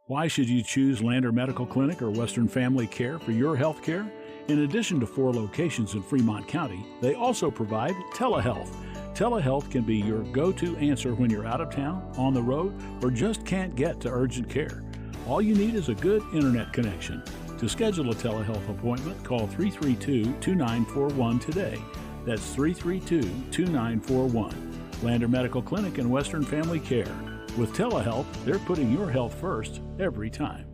Why should you choose Lander Medical Clinic or Western Family Care for your health care? In addition to 4 locations in Fremont County, they also provide telehealth. Telehealth can be your go-to answer when you're out of town, on the road, or just can't get to urgent care. All you need is a good internet connection. To schedule a telehealth appointment, call 332-2941 today. That's 332-2941. Lander Medical Clinic and Western Family Care. With telehealth, they're putting your health first every time.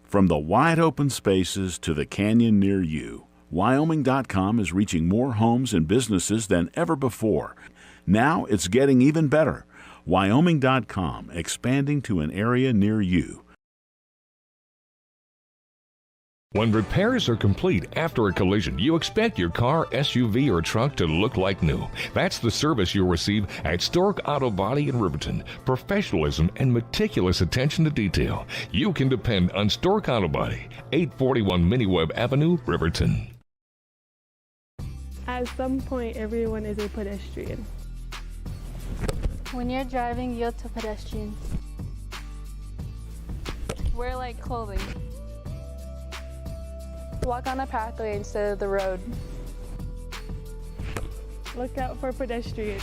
From the wide open spaces to the canyon near you, Wyoming.com is reaching more homes and businesses than ever before. Now it's getting even better. Wyoming.com, expanding to an area near you. When repairs are complete after a collision, you expect your car, SUV, or truck to look like new. That's the service you'll receive at Stork Auto Body in Riverton. Professionalism and meticulous attention to detail. You can depend on Stork Auto Body, 841 Miniweb Avenue, Riverton. At some point, everyone is a pedestrian. When you're driving, yield to pedestrians. Wear light clothing. Walk on a pathway instead of the road. Look out for pedestrians.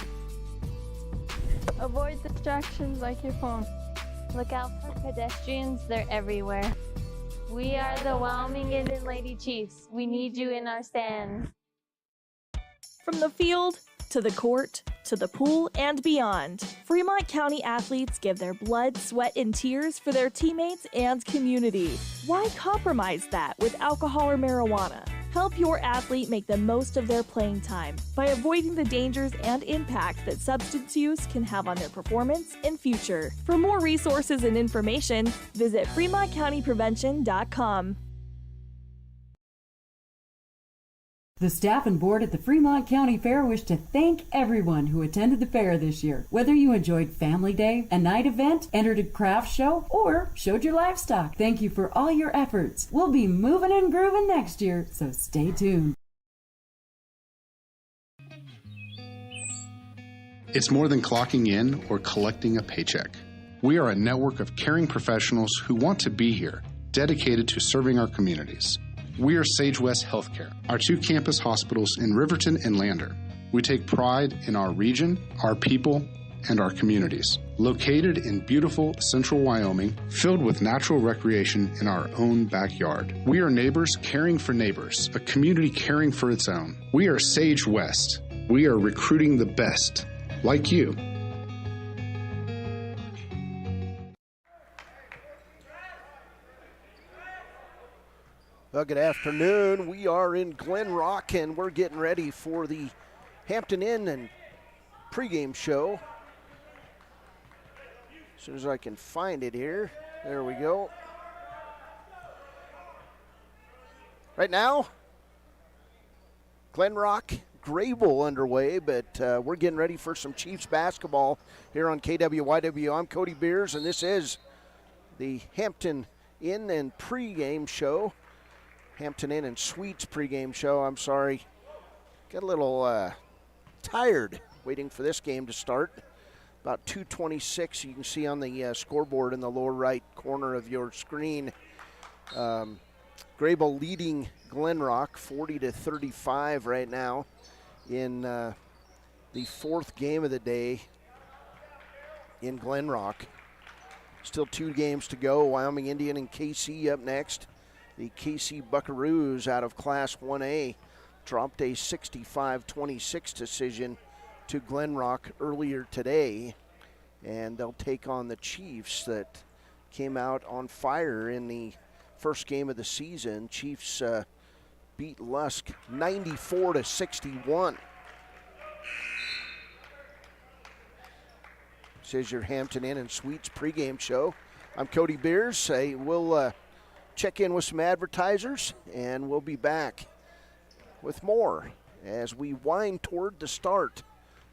Avoid distractions like your phone. Look out for pedestrians, they're everywhere. We are the Wyoming Indian Lady Chiefs. We need you in our stand. From the field to the court to the pool and beyond, Fremont County athletes give their blood, sweat, and tears for their teammates and community. Why compromise that with alcohol or marijuana? Help your athlete make the most of their playing time by avoiding the dangers and impact that substance use can have on their performance and future. For more resources and information, visit FremontCountyPrevention.com. The staff and board at the Fremont County Fair wish to thank everyone who attended the fair this year. Whether you enjoyed Family Day, a night event, entered a craft show, or showed your livestock, thank you for all your efforts. We'll be moving and grooving next year, so stay tuned. It's more than clocking in or collecting a paycheck. We are a network of caring professionals who want to be here, dedicated to serving our communities. We are Sage West Healthcare, our 2 campus hospitals in Riverton and Lander. We take pride in our region, our people, and our communities. Located in beautiful central Wyoming, filled with natural recreation in our own backyard. We are neighbors caring for neighbors, a community caring for its own. We are Sage West. We are recruiting the best, like you. Well, good afternoon. We are in Glen Rock, and we're getting ready for the Hampton Inn and pregame show. As soon as I can find it here. There we go. Right now, Glen Rock, Grable underway, but we're getting ready for some Chiefs basketball here on KWYW. I'm Cody Beers, and this is the Hampton Inn and pregame show. Hampton Inn and Suites pregame show, I'm sorry. Got a little tired waiting for this game to start. About 2:26, you can see on the scoreboard in the lower right corner of your screen. Grable leading Glen Rock 40-35 right now in the 4th game of the day in Glen Rock. Still 2 games to go. Wyoming Indian and Kaycee up next. The Kaycee Buckaroos out of Class 1A dropped a 65-26 decision to Glen Rock earlier today, and they'll take on the Chiefs that came out on fire in the first game of the season. Chiefs beat Lusk 94-61. This is your Hampton Inn and Suites pregame show. I'm Cody Beers. We'll check in with some advertisers, and we'll be back with more as we wind toward the start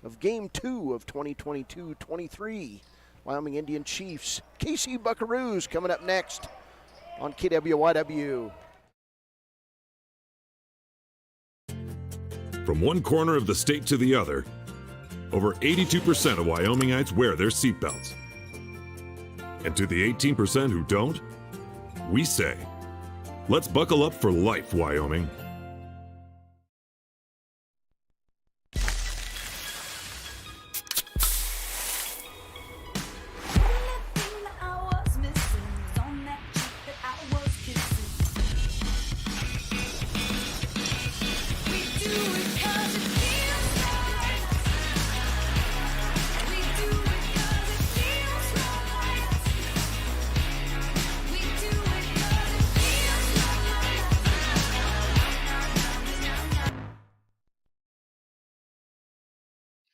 of Game 2 of 2022-23. Wyoming Indian Chiefs, Kaycee Buckaroos coming up next on KWYW. From one corner of the state to the other, Over 82% of Wyomingites wear their seatbelts. And to the 18% who don't, we say, let's buckle up for life, Wyoming.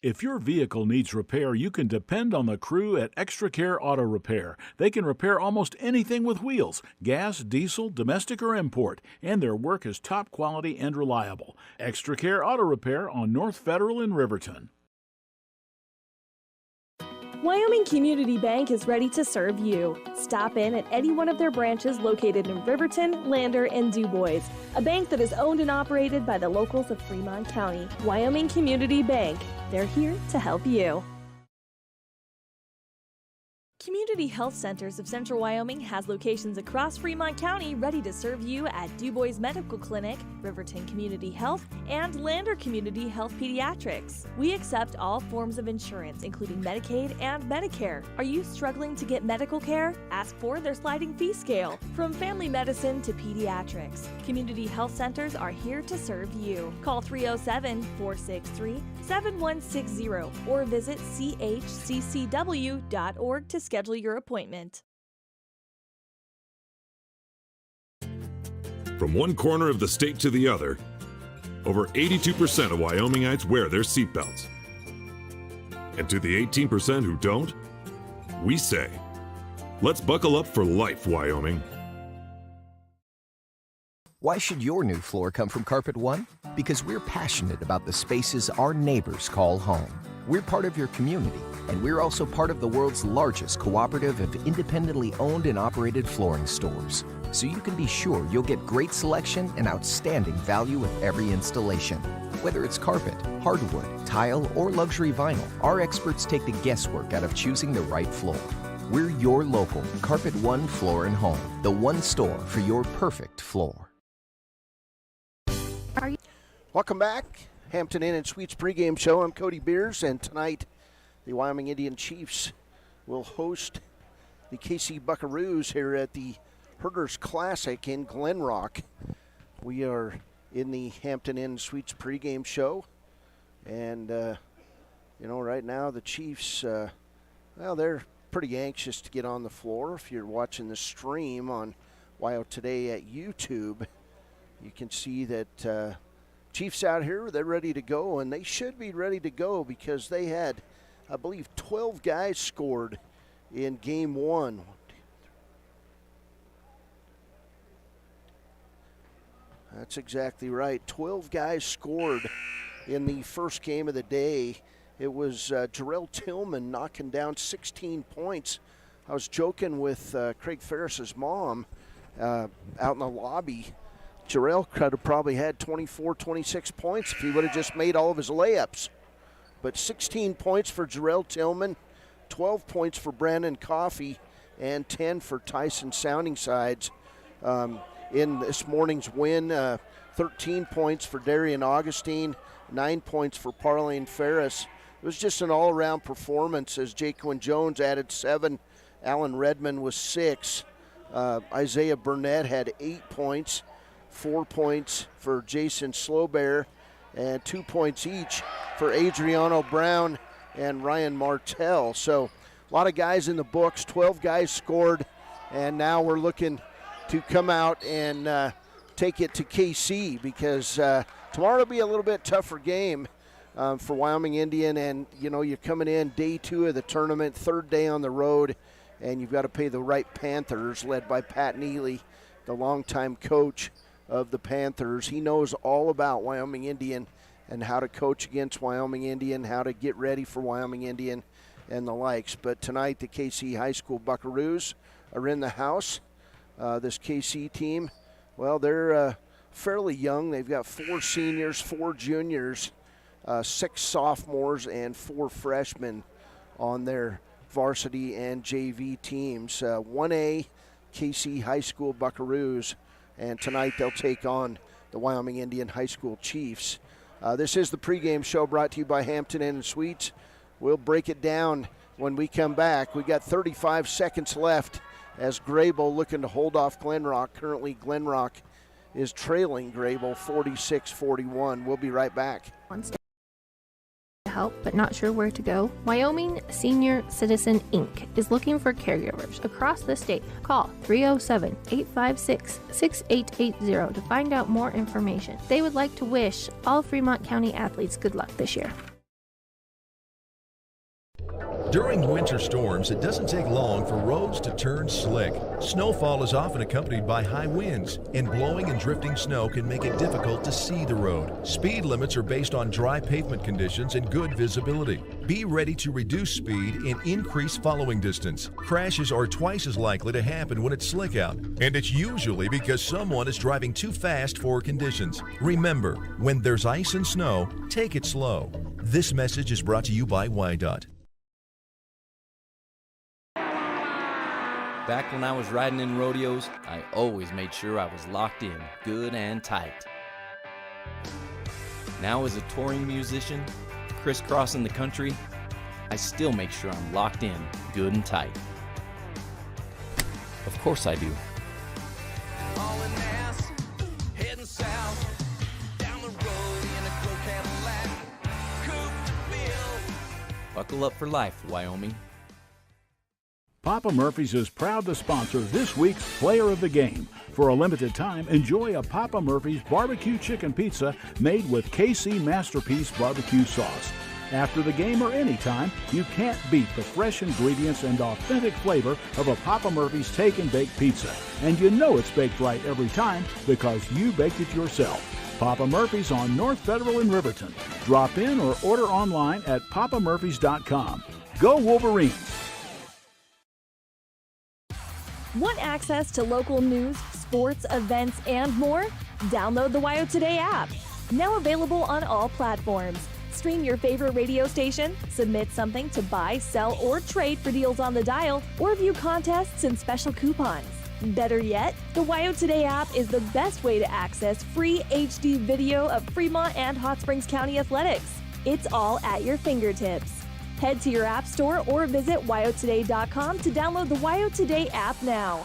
If your vehicle needs repair, you can depend on the crew at Extra Care Auto Repair. They can repair almost anything with wheels, gas, diesel, domestic, or import, and their work is top quality and reliable. Extra Care Auto Repair on North Federal in Riverton. Wyoming Community Bank is ready to serve you. Stop in at any one of their branches located in Riverton, Lander, and DuBois. A bank that is owned and operated by the locals of Fremont County. Wyoming Community Bank. They're here to help you. Community Health Centers of Central Wyoming has locations across Fremont County ready to serve you at DuBois Medical Clinic, Riverton Community Health, and Lander Community Health Pediatrics. We accept all forms of insurance, including Medicaid and Medicare. Are you struggling to get medical care? Ask for their sliding fee scale. From family medicine to pediatrics, Community Health Centers are here to serve you. Call 307-463-7160 or visit chccw.org to schedule your appointment. From one corner of the state to the other, over 82% of Wyomingites wear their seatbelts. And to the 18% who don't, we say, let's buckle up for life, Wyoming. Why should your new floor come from Carpet One? Because we're passionate about the spaces our neighbors call home. We're part of your community, and we're also part of the world's largest cooperative of independently owned and operated flooring stores. So you can be sure you'll get great selection and outstanding value with every installation. Whether it's carpet, hardwood, tile, or luxury vinyl, our experts take the guesswork out of choosing the right floor. We're your local Carpet One Floor and Home, the one store for your perfect floor. Welcome back. Hampton Inn and Suites pregame show. I'm Cody Beers, and tonight the Wyoming Indian Chiefs will host the Kaycee Buckaroos here at the Herders Classic in Glen Rock. We are in the Hampton Inn Suites pregame show, and right now the Chiefs, they're pretty anxious to get on the floor. If you're watching the stream on WYO Today at YouTube, you can see that Chiefs out here, they're ready to go, and they should be ready to go because they had, I believe, 12 guys scored in game one. That's exactly right. 12 guys scored in the first game of the day. It was Jarrell Tillman knocking down 16 points. I was joking with Craig Ferris's mom out in the lobby. Jarrell could have probably had 24, 26 points if he would have just made all of his layups. But 16 points for Jarrell Tillman, 12 points for Brandon Coffey, and 10 for Tyson Sounding Sides. In this morning's win, 13 points for Darian Augustine, 9 points for Parlane Ferris. It was just an all-around performance as Jaquan Jones added 7, Alan Redmond was 6, Isaiah Burnett had 8 points, 4 points for Jason Slowbear, and 2 points each for Adriano Brown and Ryan Martell. So a lot of guys in the books, 12 guys scored, and now we're looking to come out and take it to Kaycee because tomorrow will be a little bit tougher game for Wyoming Indian, and you're coming in day 2 of the tournament, 3rd day on the road, and you've got to play the Wright Panthers led by Pat Neely, the longtime coach of the Panthers. He knows all about Wyoming Indian and how to coach against Wyoming Indian, how to get ready for Wyoming Indian and the likes. But tonight the Kaycee High School Buckaroos are in the house. This Kaycee team, well, they're fairly young. They've got 4 seniors, 4 juniors. 6 sophomores and 4 freshmen on their varsity and JV teams. 1A, Kaycee High School Buckaroos, and tonight they'll take on the Wyoming Indian High School Chiefs. This is the pregame show brought to you by Hampton Inn and Suites. We'll break it down when we come back. We got 35 seconds left as Grable looking to hold off Glenrock. Currently Glenrock is trailing Grable 46-41. We'll be right back. Help but not sure where to go? Wyoming Senior Citizen Inc. is looking for caregivers across the state. Call 307-856-6880 to find out more information. They would like to wish all Fremont County athletes good luck this year. During winter storms, it doesn't take long for roads to turn slick. Snowfall is often accompanied by high winds, and blowing and drifting snow can make it difficult to see the road. Speed limits are based on dry pavement conditions and good visibility. Be ready to reduce speed and increase following distance. Crashes are twice as likely to happen when it's slick out, and it's usually because someone is driving too fast for conditions. Remember, when there's ice and snow, take it slow. This message is brought to you by WYDOT. Back when I was riding in rodeos, I always made sure I was locked in, good and tight. Now as a touring musician, crisscrossing the country, I still make sure I'm locked in, good and tight. Of course I do. Heading south, down the road in a gold Cadillac, coupe bill. Buckle up for life, Wyoming. Papa Murphy's is proud to sponsor this week's Player of the Game. For a limited time, enjoy a Papa Murphy's barbecue chicken pizza made with Kaycee Masterpiece barbecue sauce. After the game or anytime, you can't beat the fresh ingredients and authentic flavor of a Papa Murphy's Take and Bake pizza. And you know it's baked right every time because you baked it yourself. Papa Murphy's on North Federal in Riverton. Drop in or order online at papamurphys.com. Go Wolverines! Want access to local news, sports, events, and more? Download the WYO Today app. Now available on all platforms. Stream your favorite radio station, submit something to buy, sell, or trade for deals on the dial, or view contests and special coupons. Better yet, the WYO Today app is the best way to access free HD video of Fremont and Hot Springs County athletics. It's all at your fingertips. Head to your app store or visit wyotoday.com to download the WYO Today app now.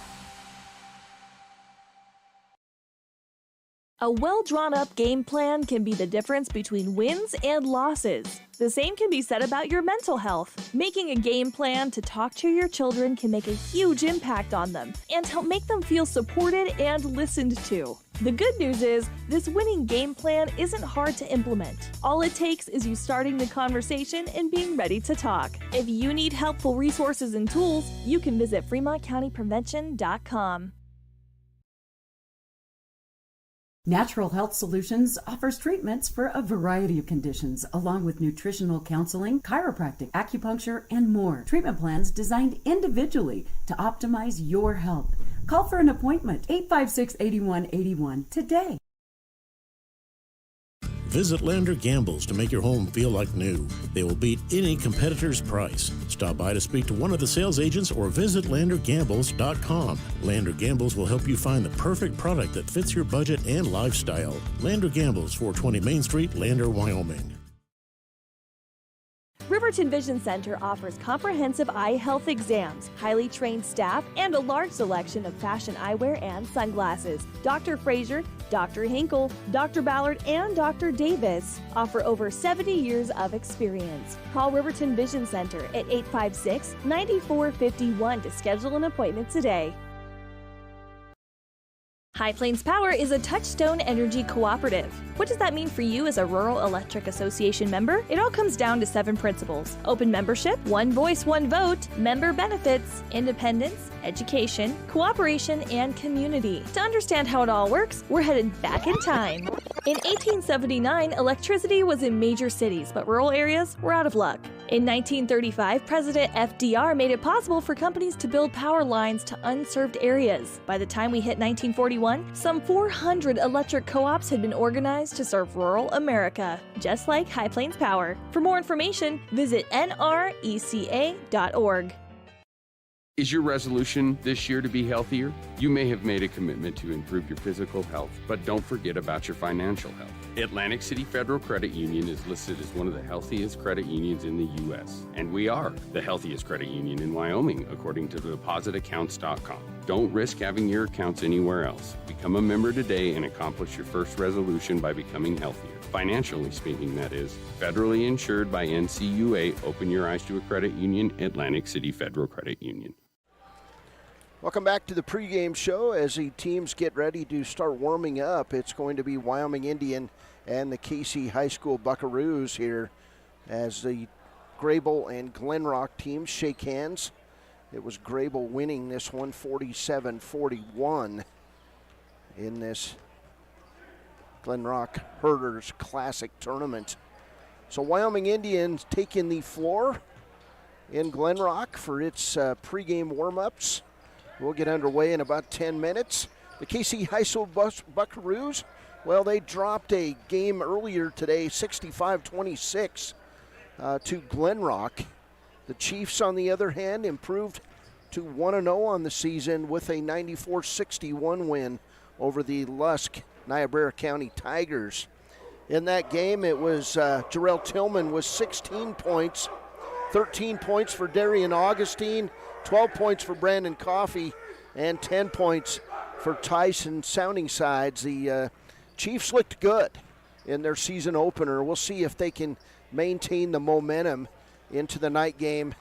A well-drawn-up game plan can be the difference between wins and losses. The same can be said about your mental health. Making a game plan to talk to your children can make a huge impact on them and help make them feel supported and listened to. The good news is, this winning game plan isn't hard to implement. All it takes is you starting the conversation and being ready to talk. If you need helpful resources and tools, you can visit FremontCountyPrevention.com. Natural Health Solutions offers treatments for a variety of conditions, along with nutritional counseling, chiropractic, acupuncture, and more. Treatment plans designed individually to optimize your health. Call for an appointment, 856-8181 today. Visit Lander Gambles to make your home feel like new. They will beat any competitor's price. Stop by to speak to one of the sales agents or visit LanderGambles.com. Lander Gambles will help you find the perfect product that fits your budget and lifestyle. Lander Gambles, 420 Main Street, Lander, Wyoming. Riverton Vision Center offers comprehensive eye health exams, highly trained staff, and a large selection of fashion eyewear and sunglasses. Dr. Frazier, Dr. Hinkle, Dr. Ballard, and Dr. Davis offer over 70 years of experience. Call Riverton Vision Center at 856-9451 to schedule an appointment today. High Plains Power is a Touchstone Energy cooperative. What does that mean for you as a Rural Electric Association member? It all comes down to 7 principles: open membership, one voice, one vote, member benefits, independence, education, cooperation, and community. To understand how it all works, we're headed back in time. In 1879, electricity was in major cities, but rural areas were out of luck. In 1935, President FDR made it possible for companies to build power lines to unserved areas. By the time we hit 1941, some 400 electric co-ops had been organized to serve rural America, just like High Plains Power. For more information, visit nreca.org. Is your resolution this year to be healthier? You may have made a commitment to improve your physical health, but don't forget about your financial health. Atlantic City Federal Credit Union is listed as one of the healthiest credit unions in the U.S., and we are the healthiest credit union in Wyoming, according to depositaccounts.com. Don't risk having your accounts anywhere else. Become a member today and accomplish your first resolution by becoming healthier. Financially speaking, that is. Federally insured by NCUA. Open your eyes to a credit union. Atlantic City Federal Credit Union. Welcome back to the pregame show as the teams get ready to start warming up. It's going to be Wyoming Indian and the Kaycee High School Buckaroos here as the Grable and Glenrock teams shake hands. It was Grable winning this one 47-41 in this Glenrock Herders Classic tournament. So Wyoming Indians taking the floor in Glenrock for its pregame warm-ups. We'll get underway in about 10 minutes. The Kaycee High School Buckaroos, well, they dropped a game earlier today, 65-26 to Glenrock. The Chiefs, on the other hand, improved to 1-0 on the season with a 94-61 win over the Lusk Niobrara County Tigers. In that game, it was Jarrell Tillman with 16 points, 13 points for Darian Augustine, 12 points for Brandon Coffey, and 10 points for Tyson Soundingsides. The Chiefs looked good in their season opener. We'll see if they can maintain the momentum into the night game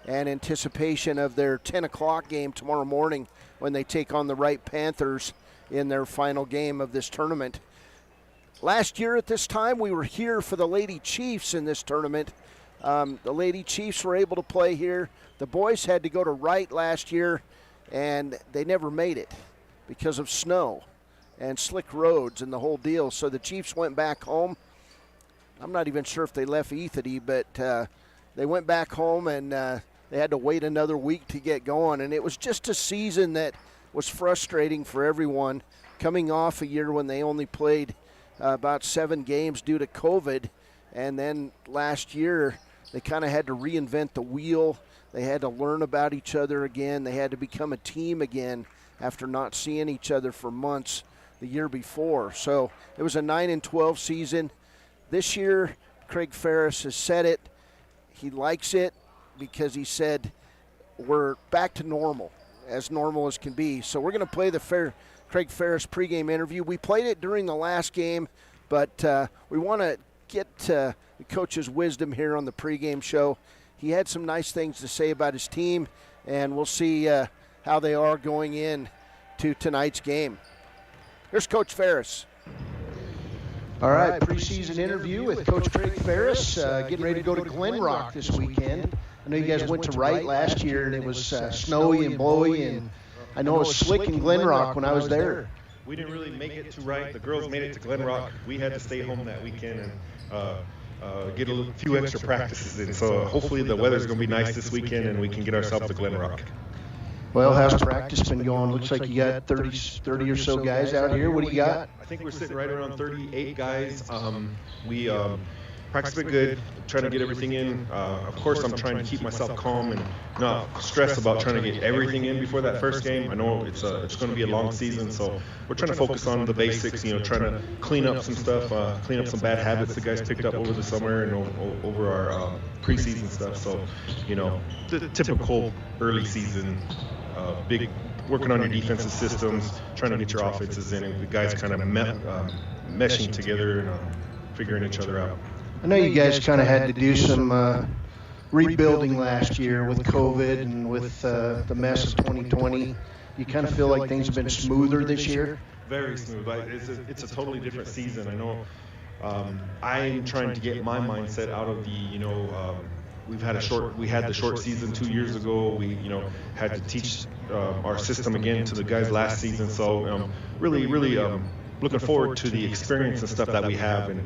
and anticipation of their 10 o'clock game tomorrow morning when they take on the Wright Panthers in their final game of this tournament. Last year at this time, we were here for the Lady Chiefs in this tournament. The Lady Chiefs were able to play here. The boys had to go to Wright last year, and they never made it because of snow and slick roads and the whole deal. So the Chiefs went back home. I'm not even sure if they left Ethity, but they went back home, and they had to wait another week to get going. And it was just a season that was frustrating for everyone, coming off a year when they only played about 7 games due to COVID. And then last year, they kind of had to reinvent the wheel. They had to learn about each other again. They had to become a team again after not seeing each other for months the year before. So it was a 9-12 season. This year, Craig Ferris has said it. He likes it because he said we're back to normal as can be. So we're going to play the Craig Ferris pregame interview. We played it during the last game, but we want to get the coach's wisdom here on the pregame show. He had some nice things to say about his team, and we'll see how they are going in to tonight's game. Here's Coach Ferris. All right, preseason interview with Coach Craig Ferris, getting ready to go to Glenrock this weekend. I know you guys went to Wright last year, and it was snowy and blowy, and I know it was slick in Glenrock when I was there. We didn't really make it to Wright. The girls made it to Glenrock. We had to stay home that weekend and get a few extra practices in. So hopefully the weather's going to be nice this weekend and we can get ourselves to Glenrock. Well, how's practice been going? Looks like you got 30 or so guys out here. What do you got? I think we're sitting right around 38 guys. We practice been good, trying to get everything in. Of course, I'm trying to keep myself calm and not stress about trying to get everything in before that first game. I know it's going to be a long season, so we're trying to focus on the basics, trying to clean up some stuff, clean up some bad habits the guys picked up over the summer and over our preseason stuff. So, the typical early season, big working on your defensive systems, trying to get your offenses in, and the guys kind of meshing together and figuring each other out. I know you guys kind of had to do some rebuilding last year with COVID and with the mess of 2020. You kind of feel like things have been smoother this year? Very smooth. It's a totally different season. I know I'm trying to get my mindset out of the, we had the short season 2 years ago. We, had to teach our system again to the guys last season. So really looking forward to the experience and stuff that we have. And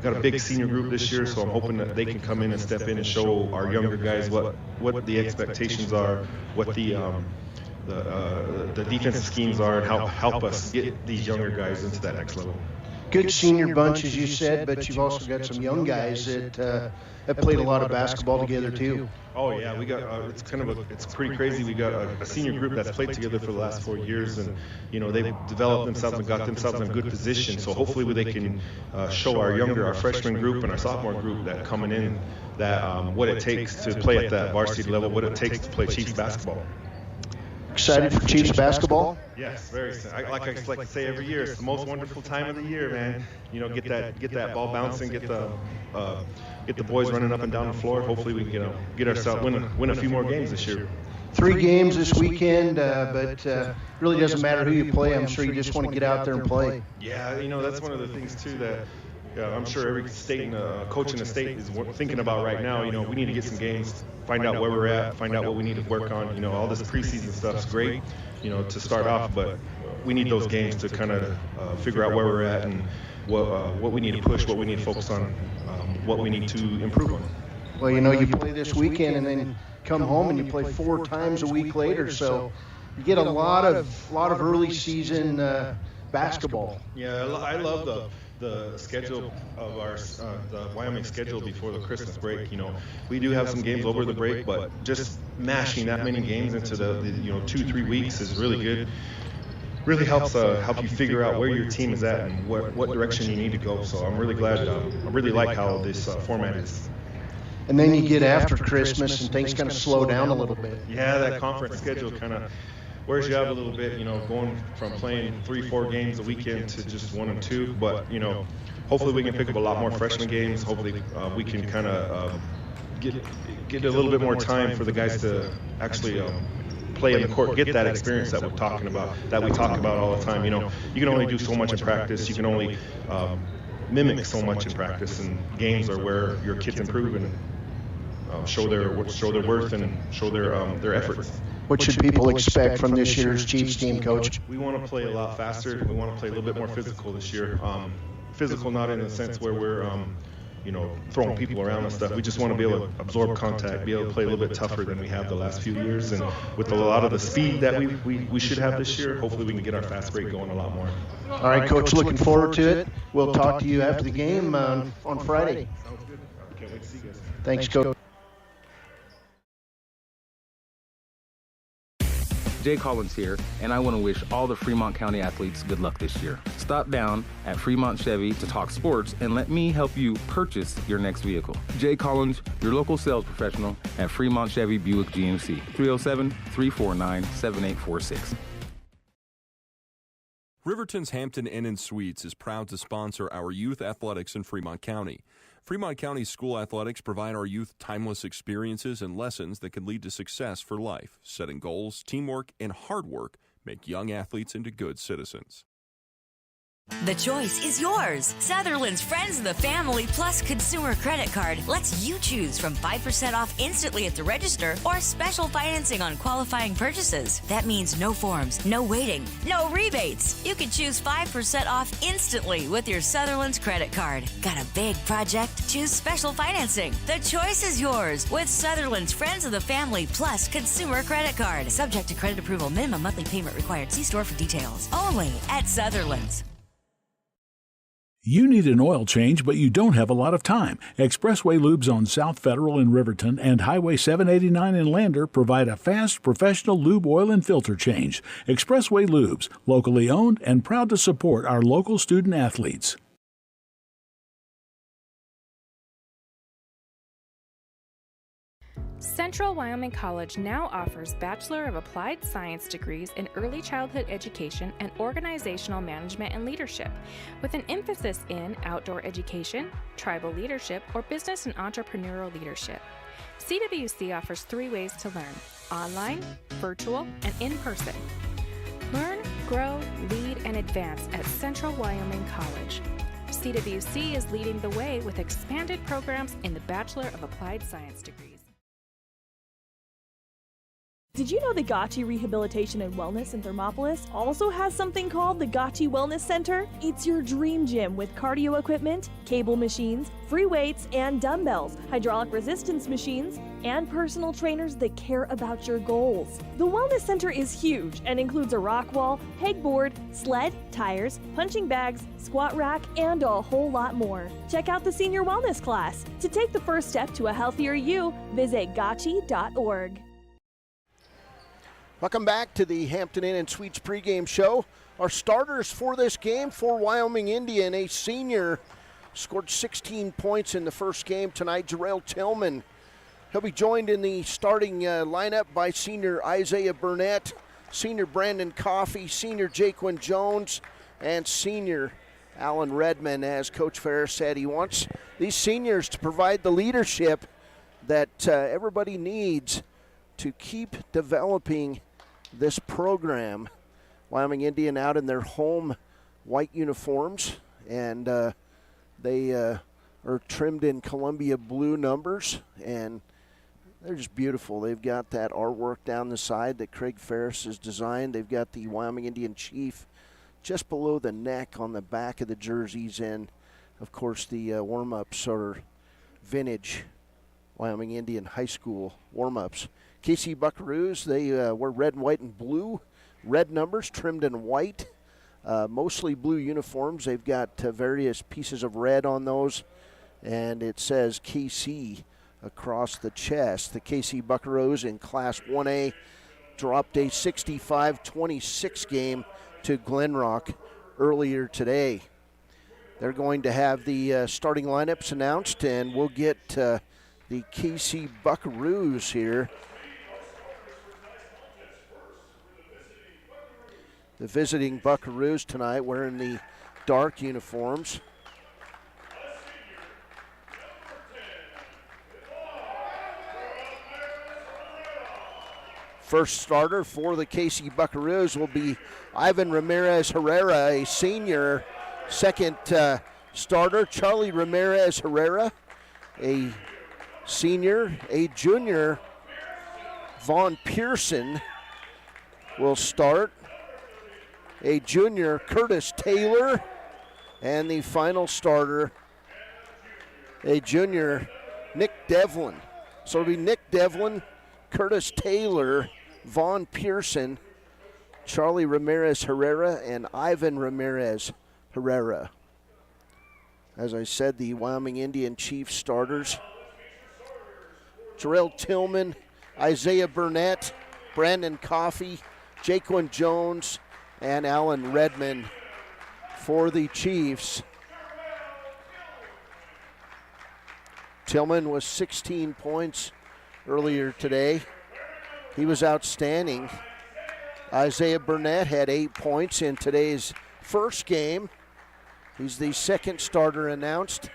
got a big senior group this year, so I'm hoping that they can come in and step in and show our younger guys what the expectations are, what the defensive schemes are, and help us get these younger guys into that next level. Good senior bunch, as you said, but you've also got some young guys that have played a lot of basketball together too. Oh yeah, we got it's pretty crazy. We got a senior group that's played together for the last 4 years, and they've developed themselves and got themselves in a good position. So hopefully they can show our freshman group and our sophomore group that coming in that what it takes to play at that varsity level, what it takes to play Chiefs basketball. Excited for Chiefs basketball? Yes, very. Like I like to say every year, it's the most wonderful time of the year, man. Get that ball bouncing, get the boys running up and down the floor. Hopefully we can get ourselves win a few more games this year. 3 games this weekend, but really doesn't matter who you play. I'm sure you just want to get out there and play. Yeah, that's one of the things too that I'm sure every state and coach in the state is thinking about right now. We need to get some games, find out where we're at, find out what we need to work on. All this preseason stuff's great, to start off, but we need those games to kind of figure out where we're at and what we need to push, what we need to focus on, what we need to improve on. Well, you play this weekend and then come home and you play 4 times a week later, so you get a lot of early season basketball. Yeah, I love the schedule of the Wyoming schedule before the Christmas break. We do have some games over the break, but just mashing that many games into the 2-3 weeks is really good. Really helps help you figure out where your team is at and what direction you need to go. So I'm really glad. I really like how this format is. And then you get after Christmas and things kind of slow down a little bit. Yeah, that conference schedule kind of wears you out a little bit, going from playing 3-4 games a weekend to just 1 and 2. But, hopefully we can pick up a lot more freshman games. Hopefully we can kind of get a little bit more time for the guys to actually play in the court, get that experience that we're talking about, that we talk about all the time. You can only do so much in practice. You can only mimic so much in practice, and games are where your kids improve and show their worth and show their efforts. What should people expect from this year's Chiefs team, Coach? We want to play a lot faster. We want to play a little bit more physical this year. Physical not in the sense where we're, throwing people around and stuff. We just want to be able to absorb contact, be able to play a little bit tougher than we have the last few years. And with a lot of the speed that we should have this year, hopefully we can get our fast break going a lot more. All right, Coach, looking forward to it. We'll talk to you after the game on Friday. Sounds good. Can't wait to see you guys. Thanks, Coach. Jay Collins here, and I want to wish all the Fremont County athletes good luck this year. Stop down at Fremont Chevy to talk sports and let me help you purchase your next vehicle. Jay Collins, your local sales professional at Fremont Chevy Buick GMC, 307-349-7846. Riverton's Hampton Inn & Suites is proud to sponsor our youth athletics in Fremont County. Fremont County school athletics provide our youth timeless experiences and lessons that can lead to success for life. Setting goals, teamwork, and hard work make young athletes into good citizens. The choice is yours. Sutherland's Friends of the Family Plus Consumer Credit Card lets you choose from 5% off instantly at the register or special financing on qualifying purchases. That means no forms, no waiting, no rebates. You can choose 5% off instantly with your Sutherland's credit card. Got a big project? Choose special financing. The choice is yours with Sutherland's Friends of the Family Plus Consumer Credit Card. Subject to credit approval. Minimum monthly payment required. See store for details. Only at Sutherland's. You need an oil change, but you don't have a lot of time. Expressway Lubes on South Federal in Riverton and Highway 789 in Lander provide a fast, professional lube, oil, and filter change. Expressway Lubes, locally owned and proud to support our local student athletes. Central Wyoming College now offers Bachelor of Applied Science degrees in Early Childhood Education and Organizational Management and Leadership, with an emphasis in outdoor education, tribal leadership, or business and entrepreneurial leadership. CWC offers 3 ways to learn: online, virtual, and in person. Learn, grow, lead, and advance at Central Wyoming College. CWC is leading the way with expanded programs in the Bachelor of Applied Science degrees. Did you know the Gotchi Rehabilitation and Wellness in Thermopolis also has something called the Gotchi Wellness Center? It's your dream gym with cardio equipment, cable machines, free weights and dumbbells, hydraulic resistance machines, and personal trainers that care about your goals. The Wellness Center is huge and includes a rock wall, pegboard, sled, tires, punching bags, squat rack, and a whole lot more. Check out the Senior Wellness class. To take the first step to a healthier you, visit gotchi.org. Welcome back to the Hampton Inn & Suites pregame show. Our starters for this game for Wyoming Indian, a senior, scored 16 points in the first game tonight, Jarrell Tillman. He'll be joined in the starting lineup by senior Isaiah Burnett, senior Brandon Coffey, senior Jaquan Jones, and senior Alan Redman. As Coach Ferris said, he wants these seniors to provide the leadership that everybody needs to keep developing this program. Wyoming Indian out in their home white uniforms, and they are trimmed in Columbia blue numbers, and they're just beautiful. They've got that artwork down the side that Craig Ferris has designed. They've got the Wyoming Indian Chief just below the neck on the back of the jerseys, and of course the warm-ups are vintage Wyoming Indian high school warm-ups. Kaycee Buckaroos, they wear red, white, and blue. Red numbers trimmed in white. Mostly blue uniforms. They've got various pieces of red on those. And it says Kaycee across the chest. The Kaycee Buckaroos in Class 1A dropped a 65-26 game to Glen Rock earlier today. They're going to have the starting lineups announced, and we'll get the Kaycee Buckaroos here. The visiting Buckaroos tonight wearing the dark uniforms. First starter for the Kaycee Buckaroos will be Ivan Ramirez Herrera, a senior. Second starter, Charlie Ramirez Herrera, a senior. A junior, Vaughn Pearson, will start. A junior, Curtis Taylor, and the final starter, a junior, Nick Devlin. So it'll be Nick Devlin, Curtis Taylor, Vaughn Pearson, Charlie Ramirez Herrera, and Ivan Ramirez Herrera. As I said, the Wyoming Indian Chiefs starters: Jarrell Tillman, Isaiah Burnett, Brandon Coffey, Jaquan Jones, and Alan Redman for the Chiefs. Tillman was 16 points earlier today. He was outstanding. Isaiah Burnett had 8 points in today's first game. He's the second starter announced.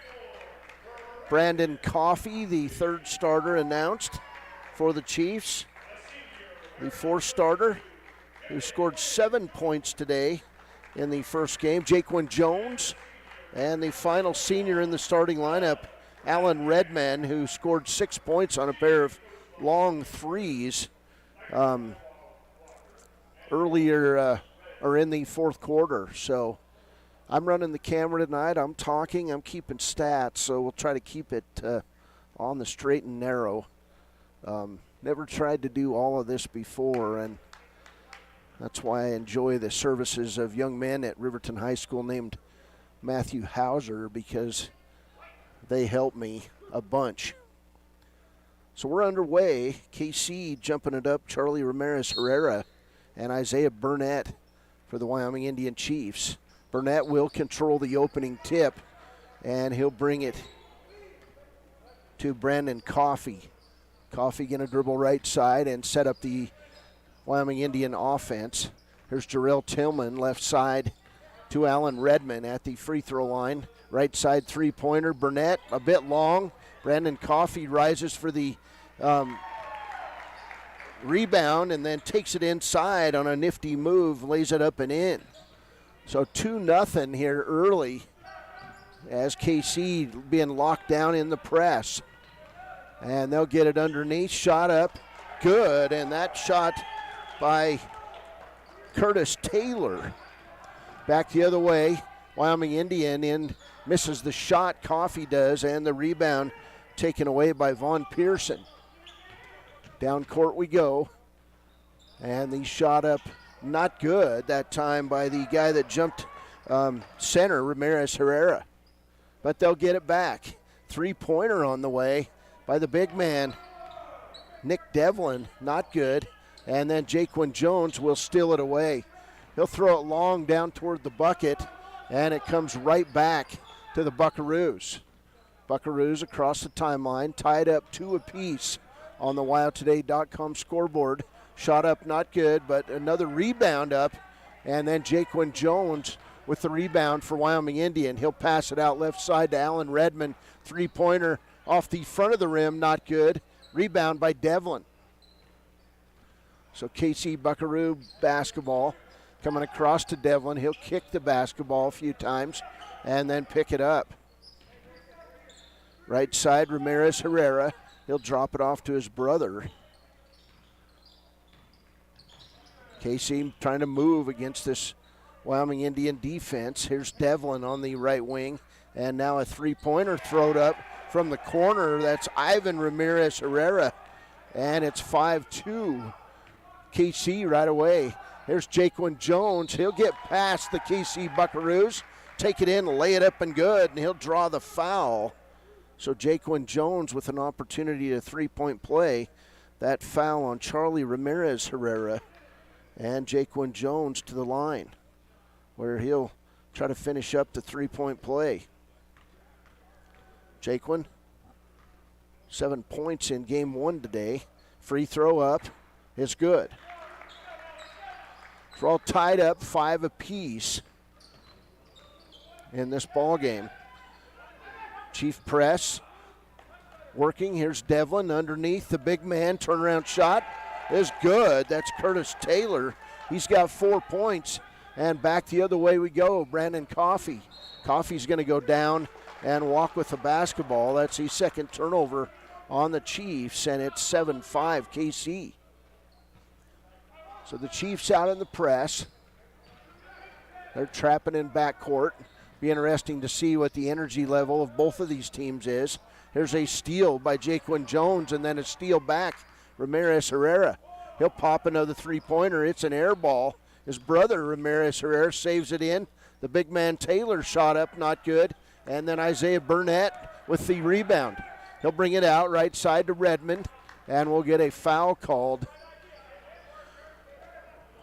Brandon Coffey, the third starter announced for the Chiefs. The fourth starter, who scored 7 points today in the first game, Jaquan Jones. And the final senior in the starting lineup, Alan Redman, who scored 6 points on a pair of long threes earlier or in the fourth quarter. So I'm running the camera tonight. I'm talking. I'm keeping stats, so we'll try to keep it on the straight and narrow. Never tried to do all of this before, and that's why I enjoy the services of young men at Riverton High School named Matthew Hauser, because they help me a bunch. So we're underway. Kaycee jumping it up, Charlie Ramirez Herrera and Isaiah Burnett for the Wyoming Indian Chiefs. Burnett will control the opening tip, and he'll bring it to Brandon Coffey. Coffey going to dribble right side and set up the Wyoming Indian offense. Here's Jarrell Tillman, left side to Alan Redman at the free throw line. Right side three-pointer. Burnett a bit long. Brandon Coffey rises for the rebound and then takes it inside on a nifty move, lays it up and in. So 2-0 here early as Kaycee being locked down in the press. And they'll get it underneath, shot up, good, and that shot by Curtis Taylor. Back the other way, Wyoming Indian in, misses the shot, Coffey does, and the rebound taken away by Von Pearson. Down court we go, and the shot up, not good that time by the guy that jumped center, Ramirez Herrera. But they'll get it back. Three-pointer on the way by the big man, Nick Devlin, not good. And then Jaquan Jones will steal it away. He'll throw it long down toward the bucket, and it comes right back to the Buckaroos. Buckaroos across the timeline, tied up 2 apiece on the WyoToday.com scoreboard. Shot up, not good, but another rebound up, and then Jaquan Jones with the rebound for Wyoming Indian. He'll pass it out left side to Alan Redmond. Three-pointer off the front of the rim, not good. Rebound by Devlin. So Kaycee Buckaroo basketball coming across to Devlin. He'll kick the basketball a few times and then pick it up. Right side, Ramirez Herrera. He'll drop it off to his brother. Kaycee trying to move against this Wyoming Indian defense. Here's Devlin on the right wing. And now a three-pointer thrown up from the corner. That's Ivan Ramirez Herrera. And it's 5-2. Kaycee right away. Here's Jaquan Jones. He'll get past the Kaycee Buckaroos, take it in, lay it up and good, and he'll draw the foul. So Jaquan Jones with an opportunity to three-point play. That foul on Charlie Ramirez Herrera. And Jaquan Jones to the line, where he'll try to finish up the three-point play. Jaquan, 7 points in game 1 today. Free throw up is good. We're all tied up 5 apiece in this ball game. Chief press working. Here's Devlin underneath the big man. Turnaround shot is good. That's Curtis Taylor. He's got 4 points. And back the other way we go. Brandon Coffey. Coffey's going to go down and walk with the basketball. That's his second turnover on the Chiefs, and it's 7-5 Kaycee. So the Chiefs out in the press. They're trapping in backcourt. Be interesting to see what the energy level of both of these teams is. Here's a steal by Jaquan Jones, and then a steal back, Ramirez Herrera. He'll pop another three-pointer. It's an air ball. His brother, Ramirez Herrera, saves it in. The big man Taylor shot up, not good. And then Isaiah Burnett with the rebound. He'll bring it out right side to Redmond, and we'll get a foul called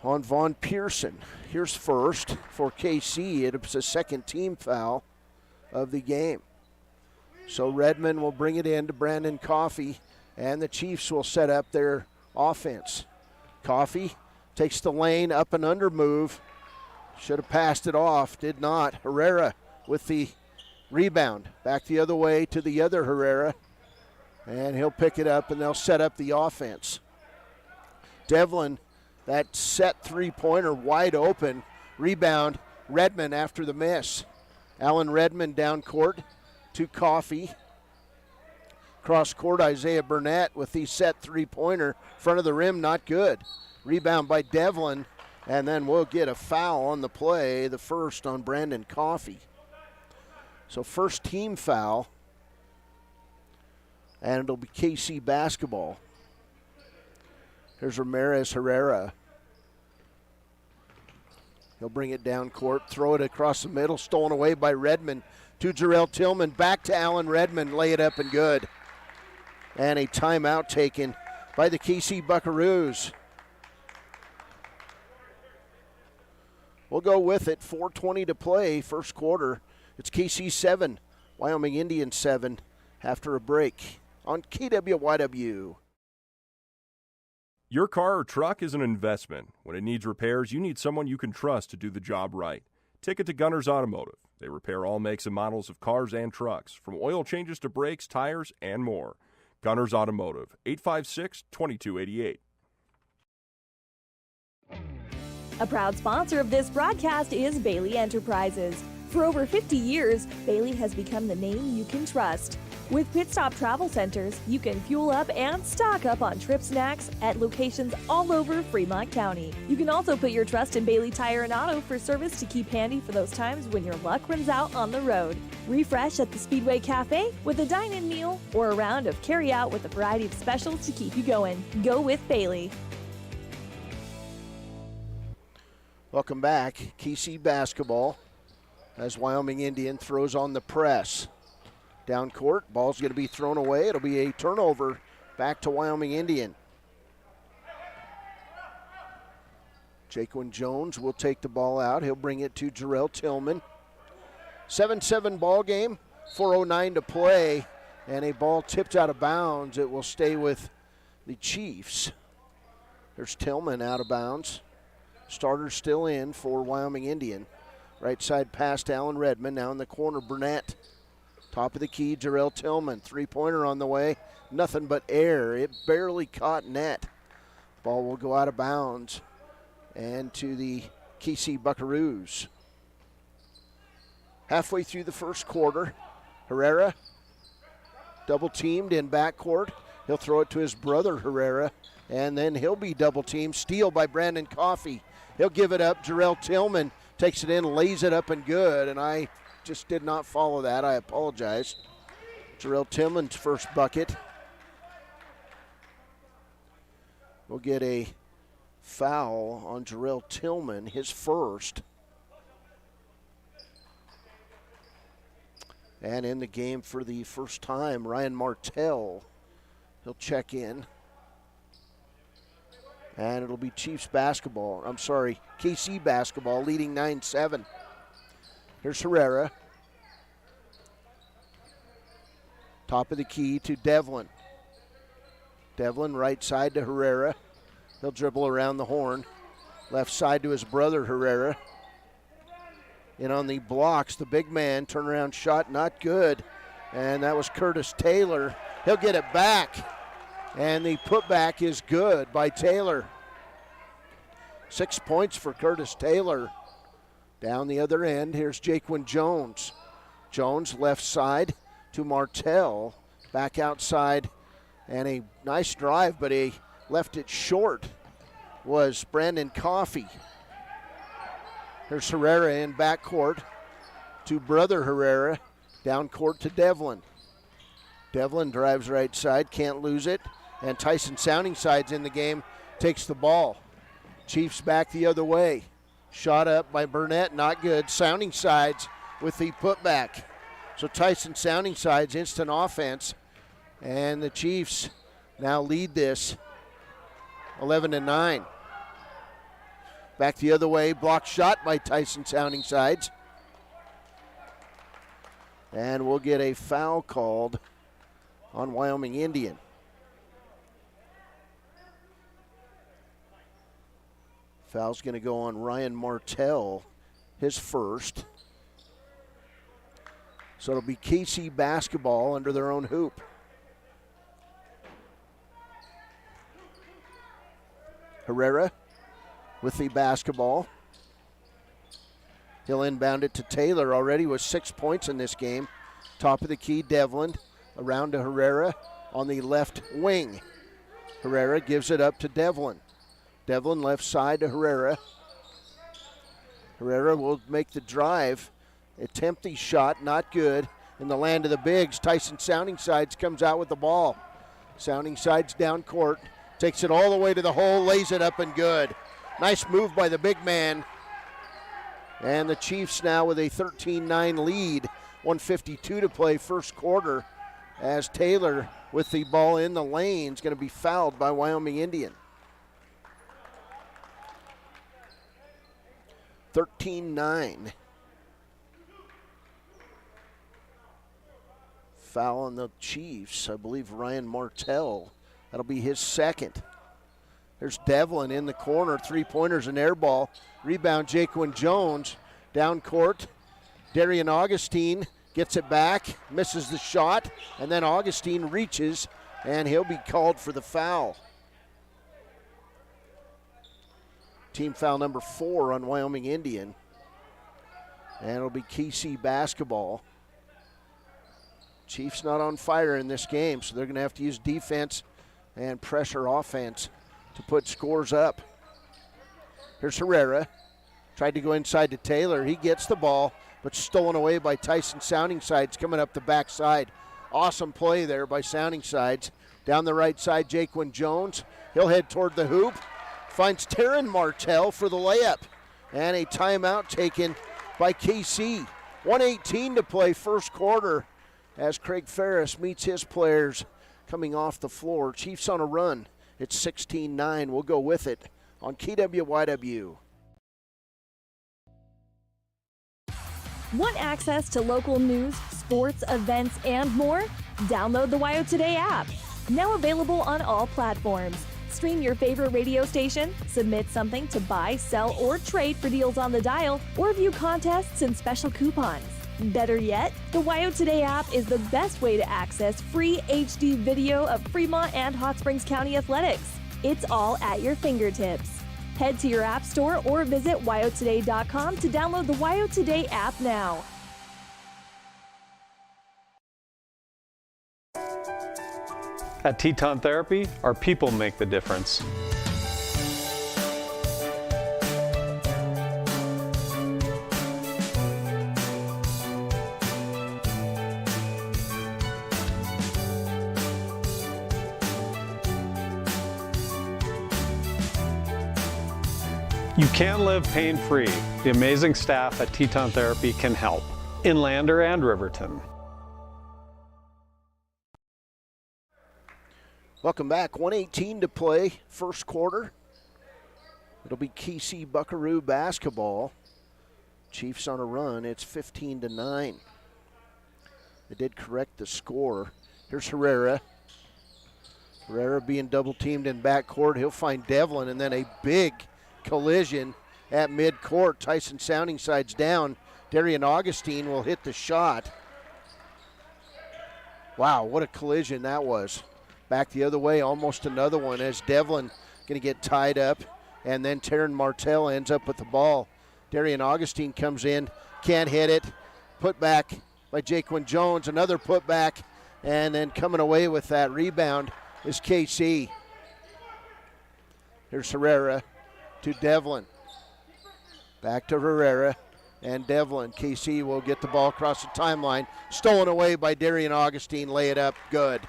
on Von Pearson. Here's first for Kaycee. It's a second team foul of the game. So Redmond will bring it in to Brandon Coffey, and the Chiefs will set up their offense. Coffey takes the lane, up and under move. Should have passed it off, did not. Herrera with the rebound. Back the other way to the other Herrera, and he'll pick it up, and they'll set up the offense. Devlin, that set three-pointer wide open. Rebound, Redmond after the miss. Alan Redmond down court to Coffey. Cross court, Isaiah Burnett with the set three-pointer. Front of the rim, not good. Rebound by Devlin, and then we'll get a foul on the play, the first on Brandon Coffey. So first team foul, and it'll be Kaycee basketball. Here's Ramirez Herrera. He'll bring it down court, throw it across the middle, stolen away by Redmond to Jarrell Tillman. Back to Alan Redmond, lay it up and good. And a timeout taken by the Kaycee Buckaroos. We'll go with it, 4:20 to play, first quarter. It's Kaycee 7, Wyoming Indians 7 after a break on KWYW. Your car or truck is an investment. When it needs repairs, you need someone you can trust to do the job right. Take it to Gunners Automotive. They repair all makes and models of cars and trucks, from oil changes to brakes, tires, and more. Gunners Automotive, 856-2288. A proud sponsor of this broadcast is Bailey Enterprises. For over 50 years, Bailey has become the name you can trust. With Pit Stop Travel Centers, you can fuel up and stock up on trip snacks at locations all over Fremont County. You can also put your trust in Bailey Tire and Auto for service to keep handy for those times when your luck runs out on the road. Refresh at the Speedway Cafe with a dine-in meal or a round of carry-out with a variety of specials to keep you going. Go with Bailey. Welcome back. Kaycee basketball as Wyoming Indian throws on the press. Down court, ball's going to be thrown away. It'll be a turnover back to Wyoming Indian. Jaquan Jones will take the ball out. He'll bring it to Jarrell Tillman. 7-7 ball game, 4:09 to play, and a ball tipped out of bounds. It will stay with the Chiefs. There's Tillman out of bounds. Starter still in for Wyoming Indian. Right side pass to Allen Redmond. Now in the corner, Burnett. Top of the key, Jarrell Tillman. Three-pointer on the way. Nothing but air. It barely caught net. Ball will go out of bounds and to the Kaycee Buckaroos. Halfway through the first quarter, Herrera double-teamed in backcourt. He'll throw it to his brother, Herrera, and then he'll be double-teamed. Steal by Brandon Coffey. He'll give it up. Jarrell Tillman takes it in, lays it up and good, and I just did not follow that. I apologize. Jarrell Tillman's first bucket. We'll get a foul on Jarrell Tillman, his first. And in the game for the first time, Ryan Martell. He'll check in. And it'll be Chiefs basketball. Kaycee basketball leading 9-7. Here's Herrera. Top of the key to Devlin. Devlin right side to Herrera. He'll dribble around the horn. Left side to his brother Herrera. In on the blocks, the big man, turnaround shot, not good. And that was Curtis Taylor. He'll get it back. And the putback is good by Taylor. 6 points for Curtis Taylor. Down the other end, here's Jaquan Jones. Jones left side to Martell. Back outside, and a nice drive, but he left it short was Brandon Coffey. There's Herrera in backcourt to brother Herrera. Down court to Devlin. Devlin drives right side, can't lose it. And Tyson Soundingside's in the game, takes the ball. Chiefs back the other way. Shot up by Burnett, not good. Soundingsides with the putback. So Tyson Soundingside's instant offense. And the Chiefs now lead this 11-9. Back the other way, blocked shot by Tyson Soundingsides. And we'll get a foul called on Wyoming Indian. Foul's going to go on Ryan Martell, his first. So it'll be Kaycee basketball under their own hoop. Herrera with the basketball. He'll inbound it to Taylor, already with 6 points in this game. Top of the key, Devlin. Around to Herrera on the left wing. Herrera gives it up to Devlin. Devlin left side to Herrera. Herrera will make the drive. Attempt the shot, not good. In the land of the bigs, Tyson Soundingsides comes out with the ball. Soundingsides down court. Takes it all the way to the hole, lays it up and good. Nice move by the big man. And the Chiefs now with a 13-9 lead. 1:52 to play first quarter as Taylor with the ball in the lane is going to be fouled by Wyoming Indian. 13-9. Foul on the Chiefs. I believe Ryan Martell. That'll be his second. There's Devlin in the corner. Three-pointers and air ball. Rebound, Jaquan Jones. Down court. Darian Augustine gets it back. Misses the shot. And then Augustine reaches, and he'll be called for the foul. Team foul number 4 on Wyoming Indian. And it'll be Kaycee basketball. Chiefs not on fire in this game, so they're going to have to use defense and pressure offense to put scores up. Here's Herrera. Tried to go inside to Taylor. He gets the ball, but stolen away by Tyson Soundingsides coming up the backside. Awesome play there by Soundingsides. Down the right side, Jaquan Jones. He'll head toward the hoop. Finds Taryn Martell for the layup. And a timeout taken by Kaycee. 1:18 to play first quarter as Craig Ferris meets his players coming off the floor. Chiefs on a run. It's 16-9. We'll go with it on KWYW. Want access to local news, sports, events, and more? Download the WYO Today app. Now available on all platforms. Stream your favorite radio station, submit something to buy, sell, or trade for deals on the dial, or view contests and special coupons. Better yet, the WYO Today app is the best way to access free HD video of Fremont and Hot Springs County athletics. It's all at your fingertips. Head to your app store or visit wyotoday.com to download the WYO Today app now. At Teton Therapy, our people make the difference. You can live pain-free. The amazing staff at Teton Therapy can help in Lander and Riverton. Welcome back. 1:18 to play first quarter. It'll be Kaycee Buckaroo basketball. Chiefs on a run. It's 15-9. They did correct the score. Here's Herrera. Herrera being double teamed in backcourt. He'll find Devlin, and then a big collision at midcourt. Tyson Soundingsides down. Darian Augustine will hit the shot. Wow, what a collision that was. Back the other way, almost another one as Devlin going to get tied up, and then Taryn Martell ends up with the ball. Darian Augustine comes in, can't hit it. Put back by Jaquan Jones, another put back, and then coming away with that rebound is Kaycee. Here's Herrera to Devlin. Back to Herrera and Devlin. Kaycee will get the ball across the timeline. Stolen away by Darian Augustine. Lay it up. Good.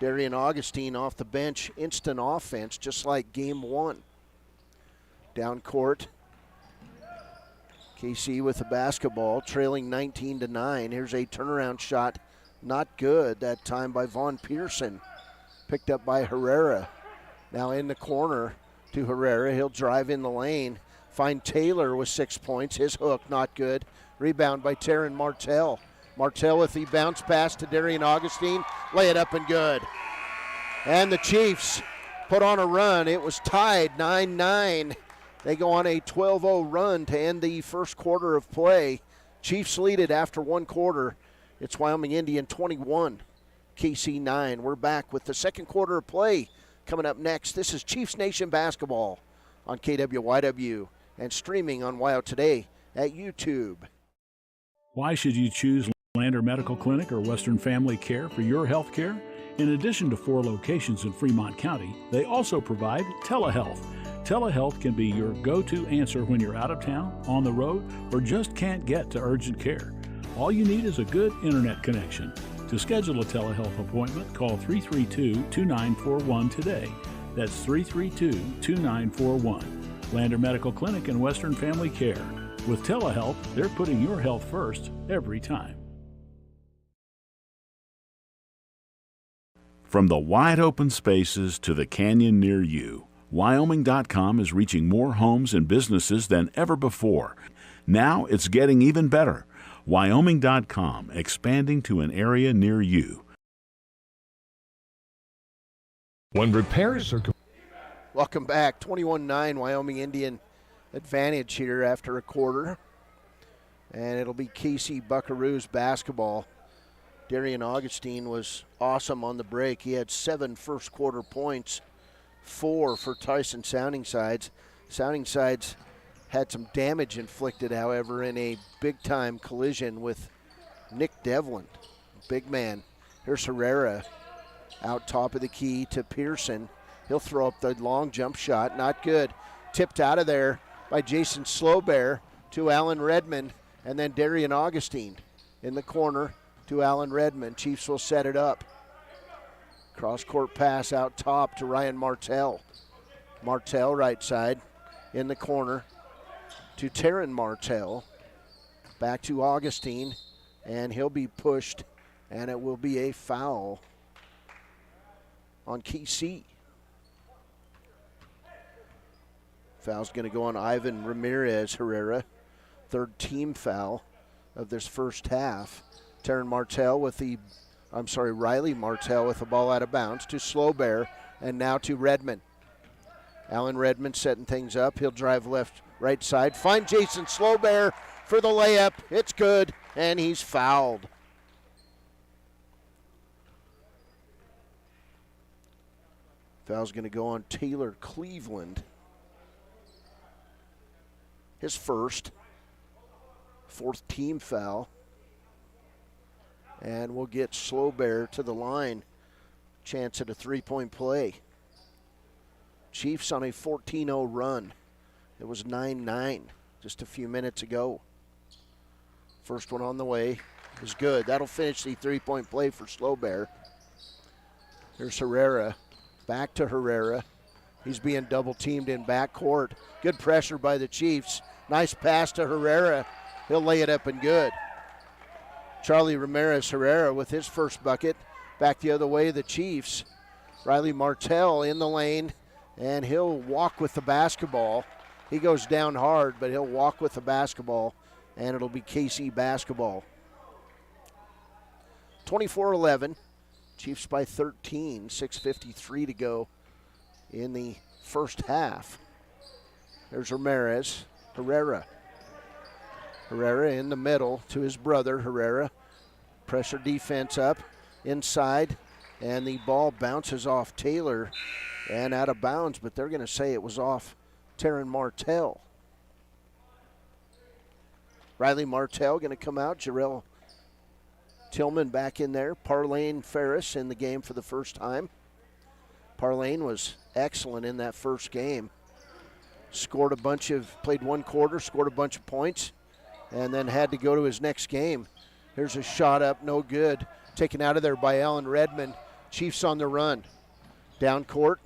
Darian Augustine off the bench. Instant offense, just like game one. Down court. Kaycee with the basketball, trailing 19-9. Here's a turnaround shot. Not good that time by Vaughn Pearson. Picked up by Herrera. Now in the corner to Herrera. He'll drive in the lane. Find Taylor with 6 points. His hook, not good. Rebound by Taryn Martell. Martell with the bounce pass to Darian Augustine. Lay it up and good. And the Chiefs put on a run. It was tied 9-9. They go on a 12-0 run to end the first quarter of play. Chiefs lead it after one quarter. It's Wyoming Indian 21, Kaycee 9. We're back with the second quarter of play coming up next. This is Chiefs Nation Basketball on KWYW and streaming on WYO Today at YouTube. Why should you choose Lander Medical Clinic or Western Family Care for your health care? In addition to 4 locations in Fremont County, they also provide telehealth. Telehealth can be your go-to answer when you're out of town, on the road, or just can't get to urgent care. All you need is a good internet connection. To schedule a telehealth appointment, call 332-2941 today. That's 332-2941. Lander Medical Clinic and Western Family Care. With telehealth, they're putting your health first every time. From the wide open spaces to the canyon near you, Wyoming.com is reaching more homes and businesses than ever before. Now it's getting even better. Wyoming.com, expanding to an area near you. When repairs are Welcome back. 21-9 Wyoming Indian advantage here after a quarter. And it'll be Kaycee Buckaroo's basketball. Darian Augustine was awesome on the break. He had 7 first quarter points, 4 for Tyson Soundingsides. Soundingsides had some damage inflicted, however, in a big-time collision with Nick Devlin, big man. Here's Herrera out top of the key to Pearson. He'll throw up the long jump shot, not good. Tipped out of there by Jason Slowbear to Alan Redmond, and then Darian Augustine in the corner to Alan Redmond. Chiefs will set it up. Cross-court pass out top to Ryan Martell. Martell right side in the corner to Taryn Martell. Back to Augustine, and he'll be pushed, and it will be a foul on Kaycee. Foul's going to go on Ivan Ramirez Herrera. Third team foul of this first half. Riley Martell with the ball out of bounds to Slowbear, and now to Redmond. Alan Redmond setting things up. He'll drive right side. Find Jason Slowbear for the layup. It's good, and he's fouled. Foul's going to go on Taylor Cleveland. His fourth team foul. And we'll get Slowbear to the line. Chance at a three-point play. Chiefs on a 14-0 run. It was 9-9 just a few minutes ago. First one on the way is good. That'll finish the three-point play for Slowbear. Here's Herrera. Back to Herrera. He's being double-teamed in backcourt. Good pressure by the Chiefs. Nice pass to Herrera. He'll lay it up and good. Charlie Ramirez Herrera with his first bucket. Back the other way, the Chiefs. Riley Martell in the lane, and he'll walk with the basketball. He goes down hard, but he'll walk with the basketball, and it'll be Kaycee basketball. 24-11. Chiefs by 13, 6:53 to go in the first half. There's Herrera. Herrera in the middle to his brother, Herrera. Pressure defense up inside, and the ball bounces off Taylor and out of bounds, but they're going to say it was off Taryn Martell. Riley Martell going to come out. Jarrell Tillman back in there. Parlane Ferris in the game for the first time. Parlane was excellent in that first game. Played one quarter, scored a bunch of points, and then had to go to his next game. Here's a shot up, no good. Taken out of there by Alan Redmond. Chiefs on the run. Down court.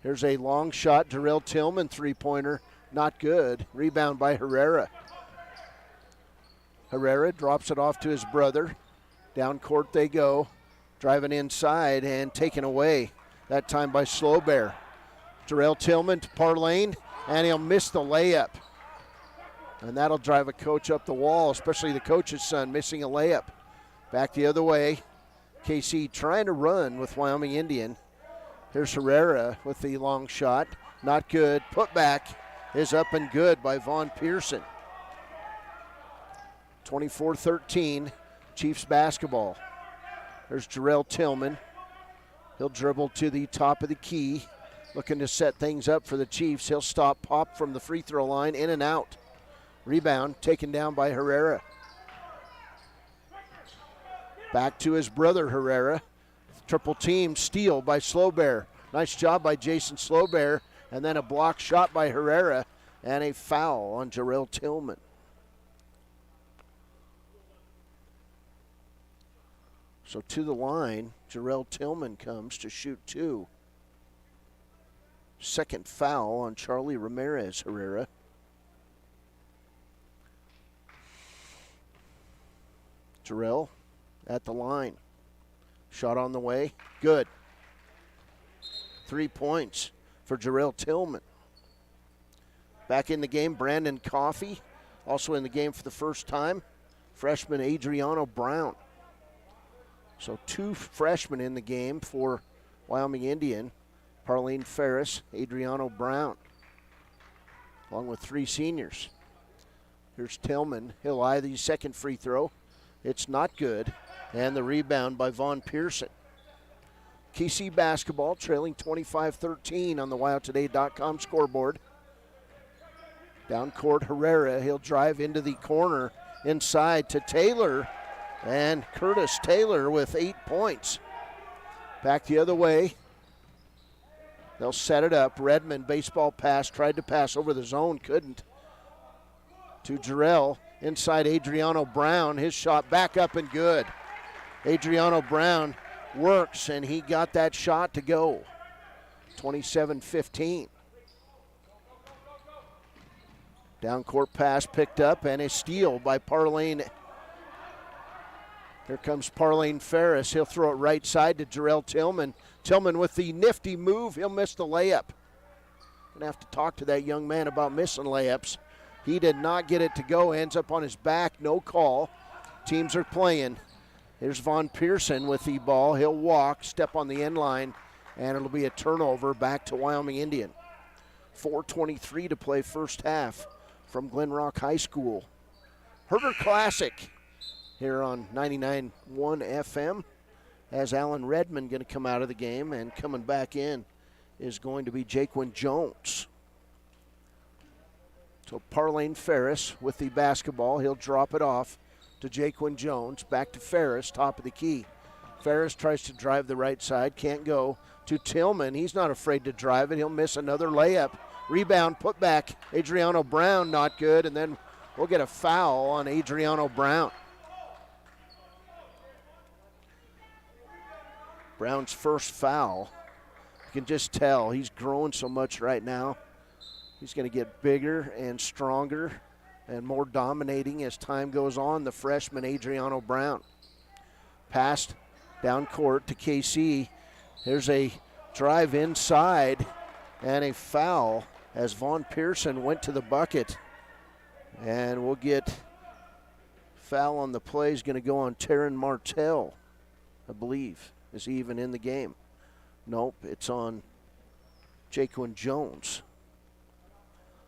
Here's a long shot. Jarrell Tillman three-pointer, not good. Rebound by Herrera. Herrera drops it off to his brother. Down court they go. Driving inside and taken away. That time by Slowbear. Jarrell Tillman to Parlane, and he'll miss the layup. And that'll drive a coach up the wall, especially the coach's son missing a layup. Back the other way. Kaycee trying to run with Wyoming Indian. Here's Herrera with the long shot. Not good. Put back is up and good by Vaughn Pearson. 24-13, Chiefs basketball. There's Jarrell Tillman. He'll dribble to the top of the key, looking to set things up for the Chiefs. He'll pop from the free throw line, in and out. Rebound taken down by Herrera. Back to his brother Herrera. Triple team steal by Slowbear. Nice job by Jason Slowbear. And then a block shot by Herrera and a foul on Jarrell Tillman. So to the line, Jarrell Tillman comes to shoot two. Second foul on Charlie Ramirez Herrera. Jarrell at the line. Shot on the way. Good. 3 points for Jarrell Tillman. Back in the game, Brandon Coffey. Also in the game for the first time, freshman Adriano Brown. So two freshmen in the game for Wyoming Indian. Parlane Ferris, Adriano Brown, along with three seniors. Here's Tillman. He'll eye the second free throw. It's not good. And the rebound by Vaughn Pearson. Kaycee basketball trailing 25-13 on the WyoToday.com scoreboard. Down court, Herrera. He'll drive into the corner inside to Taylor. And Curtis Taylor with 8 points. Back the other way. They'll set it up. Redmond, baseball pass, tried to pass over the zone, couldn't. To Jarrell, inside Adriano Brown. His shot back up and good. Adriano Brown works, and he got that shot to go. 27-15. Down court pass picked up, and a steal by Parlane. Here comes Parlane Ferris. He'll throw it right side to Jarrell Tillman. Tillman with the nifty move. He'll miss the layup. Gonna have to talk to that young man about missing layups. He did not get it to go. Ends up on his back. No call. Teams are playing. Here's Von Pearson with the ball. He'll walk, step on the end line, and it'll be a turnover back to Wyoming Indian. 4:23 to play first half from Glen Rock High School. Herder Classic here on 99.1 FM. As Alan Redmond going to come out of the game, and coming back in is going to be Jaquin Jones. So Parlane Ferris with the basketball. He'll drop it off to Jaquin Jones. Back to Ferris, top of the key. Ferris tries to drive the right side, can't go. To Tillman, he's not afraid to drive it. He'll miss another layup. Rebound, put back. Adriano Brown, not good, and then we'll get a foul on Adriano Brown. Brown's first foul. You can just tell he's growing so much right now. He's going to get bigger and stronger and more dominating as time goes on, the freshman Adriano Brown. Passed down court to Kaycee. There's a drive inside and a foul as Von Pearson went to the bucket. And we'll get foul on the play is going to go on Taryn Martell, I believe. Is he even in the game? Nope, it's on Jaquin Jones.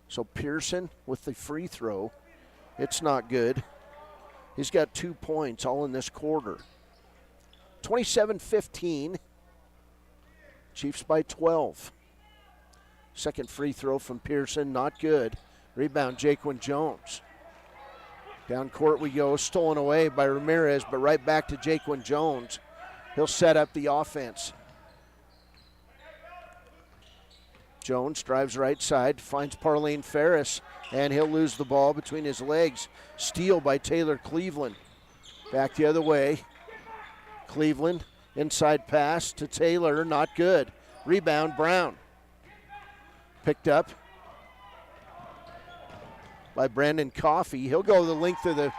So Pearson with the free throw. It's not good. He's got 2 points all in this quarter. 27-15. Chiefs by 12. Second free throw from Pearson, not good. Rebound, Jaquin Jones. Down court we go, stolen away by Ramirez, but right back to Jaquin Jones. He'll set up the offense. Jones drives right side, finds Parlane Ferris, and he'll lose the ball between his legs. Steal by Taylor Cleveland. Back the other way. Cleveland, inside pass to Taylor, not good. Rebound, Brown. Picked up by Brandon Coffey. He'll go the length of the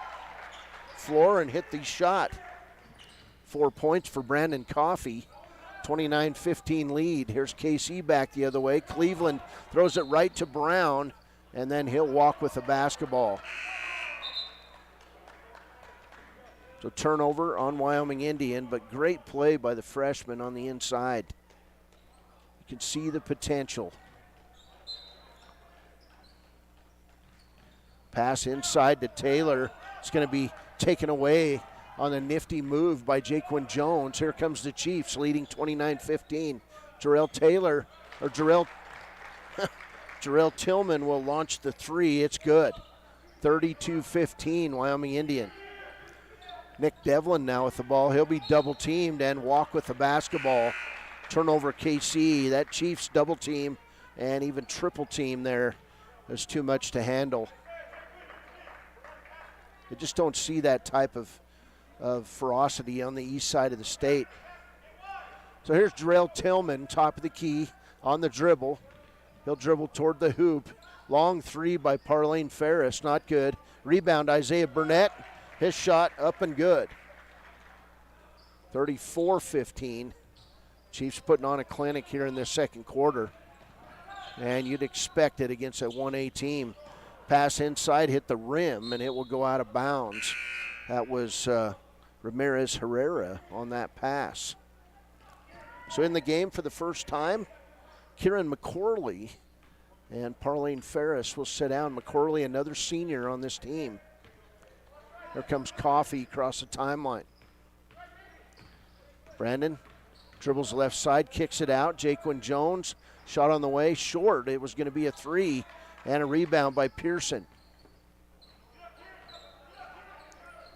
floor and hit the shot. 4 points for Brandon Coffey. 29-15 lead. Here's Kaycee back the other way. Cleveland throws it right to Brown, and then he'll walk with the basketball. So turnover on Wyoming Indian, but great play by the freshman on the inside. You can see the potential. Pass inside to Taylor. It's going to be taken away on a nifty move by Jaquin Jones. Here comes the Chiefs leading 29-15. Jarrell Tillman will launch the three. It's good. 32-15 Wyoming Indian. Nick Devlin now with the ball. He'll be double teamed and walk with the basketball. Turnover Kaycee. That Chiefs double team and even triple team there is too much to handle. You just don't see that type of ferocity on the east side of the state. So here's Jarrell Tillman, top of the key, on the dribble. He'll dribble toward the hoop. Long three by Parlane Ferris, not good. Rebound, Isaiah Burnett. His shot up and good. 34-15. Chiefs putting on a clinic here in the second quarter. And you'd expect it against a 1A team. Pass inside, hit the rim, and it will go out of bounds. That was Ramirez Herrera on that pass. So in the game for the first time, Kieran McCorley and Parlane Ferris will sit down. McCorley, another senior on this team. Here comes Coffey across the timeline. Brandon dribbles left side, kicks it out. Jaquin Jones, shot on the way, short. It was going to be a three, And a rebound by Pearson.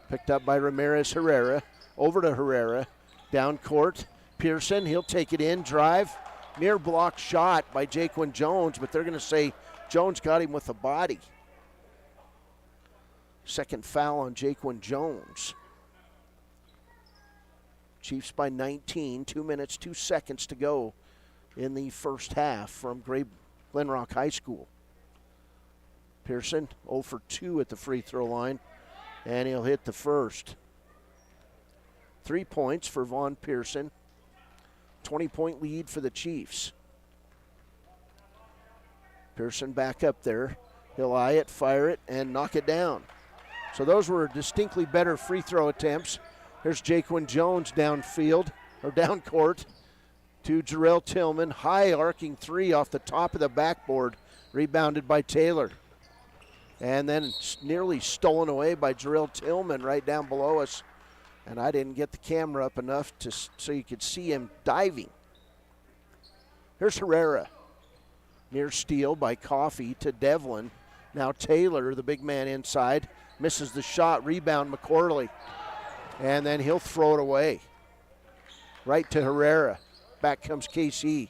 Picked up by Ramirez Herrera. Over to Herrera. Down court. Pearson, he'll take it in. Drive. Near block shot by Jaquan Jones, but they're going to say Jones got him with the body. Second foul on Jaquan Jones. Chiefs by 19, 2 minutes, 2 seconds to go in the first half from Glenrock High School. Pearson 0 for 2 at the free throw line, and he'll hit the first. 3 points for Vaughn Pearson. 20-point lead for the Chiefs. Pearson back up there. He'll eye it, fire it, and knock it down. So those were distinctly better free throw attempts. Here's Jaquan Jones downfield, or down court, to Jarrell Tillman. High arcing three off the top of the backboard, rebounded by Taylor. And then nearly stolen away by Jarrell Tillman right down below us. And I didn't get the camera up enough so you could see him diving. Here's Herrera. Near steal by Coffey to Devlin. Now Taylor, the big man inside, misses the shot. Rebound McCorley. And then he'll throw it away. Right to Herrera. Back comes Kaycee.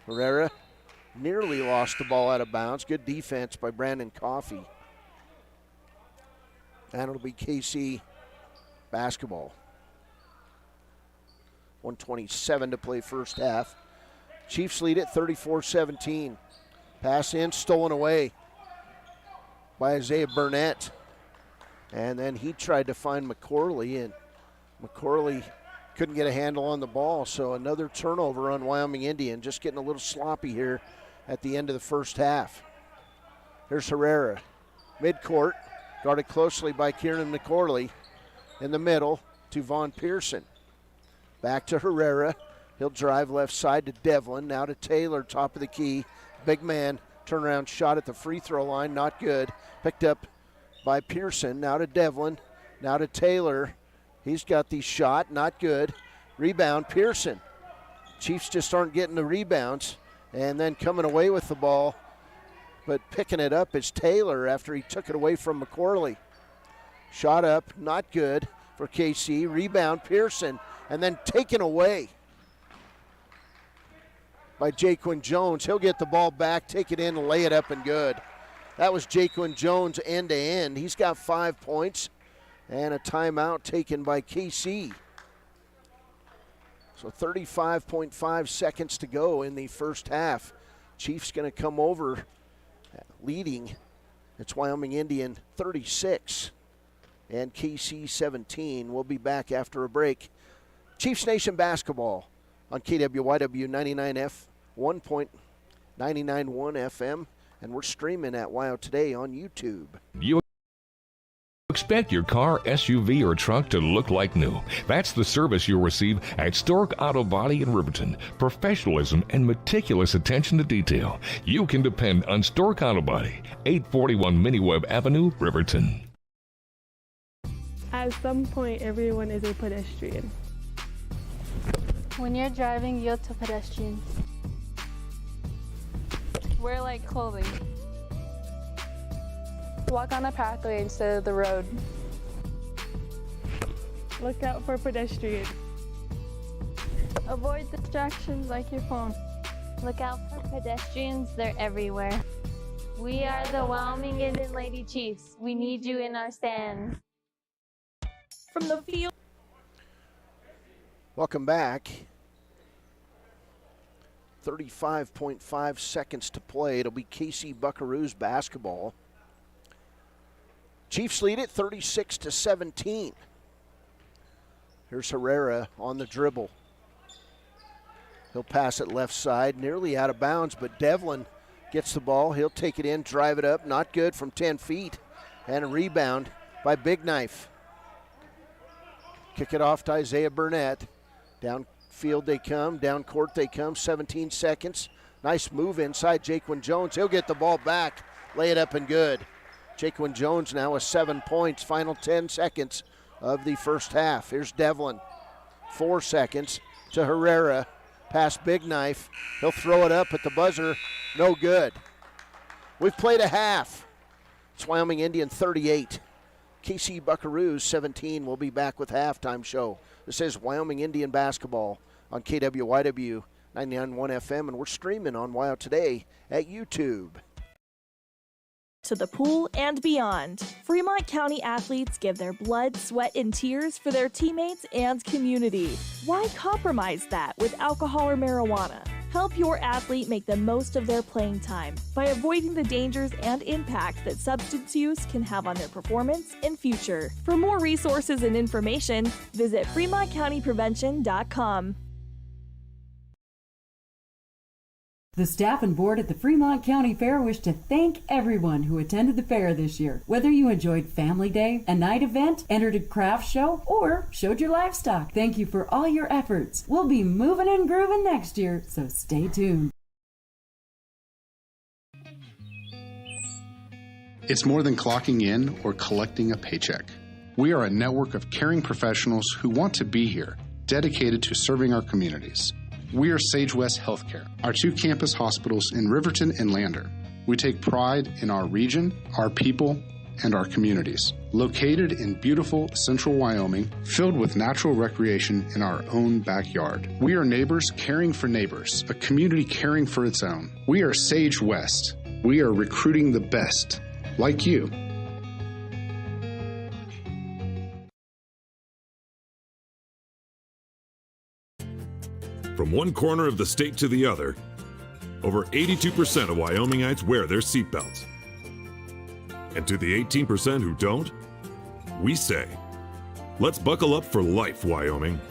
Herrera nearly lost the ball out of bounds. Good defense by Brandon Coffey. And it'll be Kaycee basketball. 1:27 to play first half. Chiefs lead it 34-17. Pass in, stolen away by Isaiah Burnett. And then he tried to find McCorley, and McCorley couldn't get a handle on the ball. So another turnover on Wyoming Indian, just getting a little sloppy here at the end of the first half. Here's Herrera, midcourt, guarded closely by Kieran McCorley. In the middle to Vaughn Pearson. Back to Herrera. He'll drive left side to Devlin. Now to Taylor, top of the key. Big man, turnaround shot at the free throw line, not good. Picked up by Pearson. Now to Devlin. Now to Taylor. He's got the shot, not good. Rebound, Pearson. Chiefs just aren't getting the rebounds. And then coming away with the ball, but picking it up is Taylor after he took it away from McCorley. Shot up, not good for Kaycee. Rebound, Pearson, and then taken away by Jaquan Jones. He'll get the ball back, take it in, and lay it up and good. That was Jaquan Jones end to end. He's got 5 points and a timeout taken by Kaycee. So 35.5 seconds to go in the first half. Chiefs going to come over leading. It's Wyoming Indian 36. And Kaycee 17. We'll be back after a break. Chiefs Nation basketball on KWYW 99F 1.991 FM, and we're streaming at WYO Today on YouTube. You expect your car, SUV, or truck to look like new. That's the service you'll receive at Stork Auto Body in Riverton. Professionalism and meticulous attention to detail. You can depend on Stork Auto Body, 841 Miniweb Avenue, Riverton. At some point, everyone is a pedestrian. When you're driving, yield to pedestrians. Wear light clothing. Walk on a pathway instead of the road. Look out for pedestrians. Avoid distractions like your phone. Look out for pedestrians, they're everywhere. We are the Wyoming Indian Lady Chiefs. We need you in our stand. From the field. Welcome back. 35.5 seconds to play. It'll be Kaycee Buckaroos basketball. Chiefs lead it 36-17. Here's Herrera on the dribble. He'll pass it left side, nearly out of bounds, but Devlin gets the ball. He'll take it in, drive it up, not good from 10 feet. And a rebound by Big Knife. Kick it off to Isaiah Burnett. Downfield they come, down court they come, 17 seconds. Nice move inside Jaquan Jones. He'll get the ball back, lay it up and good. Jaquan Jones now with 7 points, final 10 seconds of the first half. Here's Devlin, 4 seconds to Herrera. Pass Big Knife. He'll throw it up at the buzzer. No good. We've played a half. It's Wyoming Indian 38. Kaycee Buckaroos 17. We'll be back with halftime show. This is Wyoming Indian basketball on KWYW 99.1 FM, and we're streaming on WYO Today at YouTube. To the pool and beyond, Fremont County athletes give their blood, sweat, and tears for their teammates and community. Why compromise that with alcohol or marijuana? Help your athlete make the most of their playing time by avoiding the dangers and impact that substance use can have on their performance and future. For more resources and information, visit FremontCountyPrevention.com. The staff and board at the Fremont County Fair wish to thank everyone who attended the fair this year. Whether you enjoyed Family Day, a night event, entered a craft show, or showed your livestock, thank you for all your efforts. We'll be moving and grooving next year, so stay tuned. It's more than clocking in or collecting a paycheck. We are a network of caring professionals who want to be here, dedicated to serving our communities. We are Sage West Healthcare, our 2 campus hospitals in Riverton and Lander. We take pride in our region, our people, and our communities. Located in beautiful central Wyoming, filled with natural recreation in our own backyard. We are neighbors caring for neighbors, a community caring for its own. We are Sage West. We are recruiting the best, like you. From one corner of the state to the other, over 82% of Wyomingites wear their seatbelts. And to the 18% who don't, we say, let's buckle up for life, Wyoming.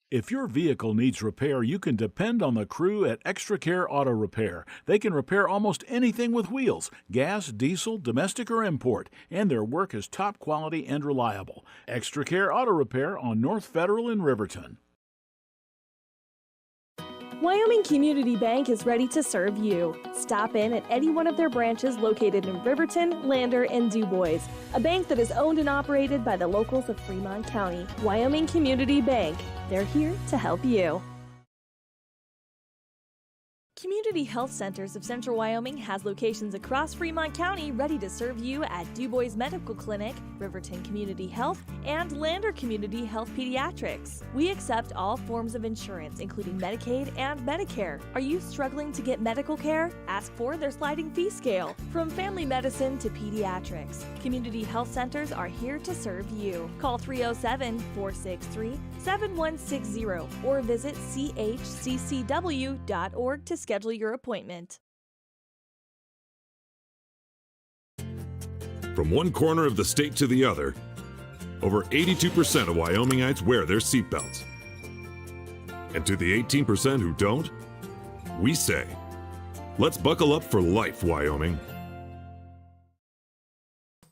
If your vehicle needs repair, you can depend on the crew at Extra Care Auto Repair. They can repair almost anything with wheels, gas, diesel, domestic, or import, and their work is top quality and reliable. Extra Care Auto Repair on North Federal in Riverton. Wyoming Community Bank is ready to serve you. Stop in at any one of their branches located in Riverton, Lander, and DuBois. A bank that is owned and operated by the locals of Fremont County. Wyoming Community Bank. They're here to help you. Community Health Centers of Central Wyoming has locations across Fremont County ready to serve you at DuBois Medical Clinic, Riverton Community Health, and Lander Community Health Pediatrics. We accept all forms of insurance, including Medicaid and Medicare. Are you struggling to get medical care? Ask for their sliding fee scale. From family medicine to pediatrics, Community Health Centers are here to serve you. Call 307-463-7160 or visit chccw.org to schedule your appointment. From one corner of the state to the other, over 82% of Wyomingites wear their seatbelts. And to the 18% who don't, we say, let's buckle up for life, Wyoming.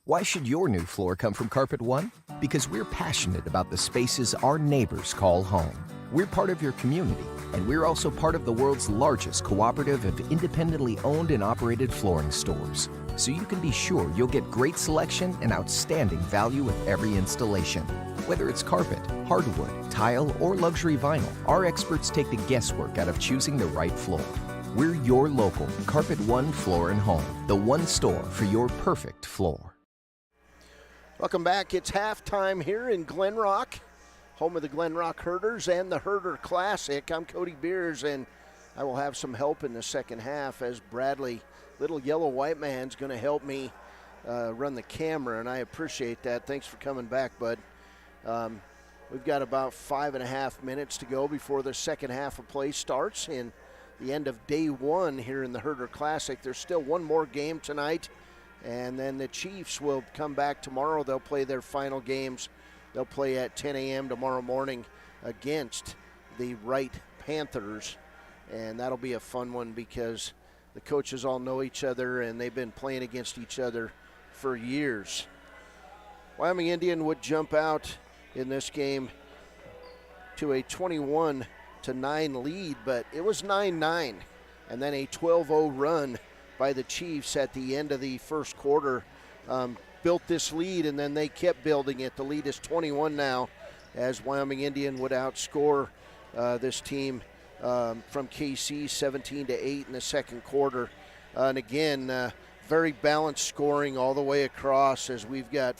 Why should your new floor come from Carpet One? Because we're passionate about the spaces our neighbors call home. We're part of your community, and we're also part of the world's largest cooperative of independently owned and operated flooring stores. So you can be sure you'll get great selection and outstanding value with every installation. Whether it's carpet, hardwood, tile, or luxury vinyl, our experts take the guesswork out of choosing the right floor. We're your local Carpet One Floor and Home, the one store for your perfect floor. Welcome back. It's halftime here in Glen Rock, home of the Glen Rock Herders and the Herder Classic. I'm Cody Beers, and I will have some help in the second half as Bradley, little yellow white man's going to help me run the camera, and I appreciate that. Thanks for coming back, bud. We've got about 5.5 minutes to go before the second half of play starts in the end of day one here in the Herder Classic. There's still one more game tonight, and then the Chiefs will come back tomorrow. They'll play their final games. They'll play at 10 a.m. tomorrow morning against the Wright Panthers. and that'll be a fun one because the coaches all know each other and they've been playing against each other for years. Wyoming Indian would jump out in this game to a 21-9 lead, but it was 9-9, and then a 12-0 run by the Chiefs at the end of the first quarter built this lead, and then they kept building it. The lead is 21 now, as Wyoming Indian would outscore this team from Kaycee 17-8 in the second quarter. And again, very balanced scoring all the way across, as we've got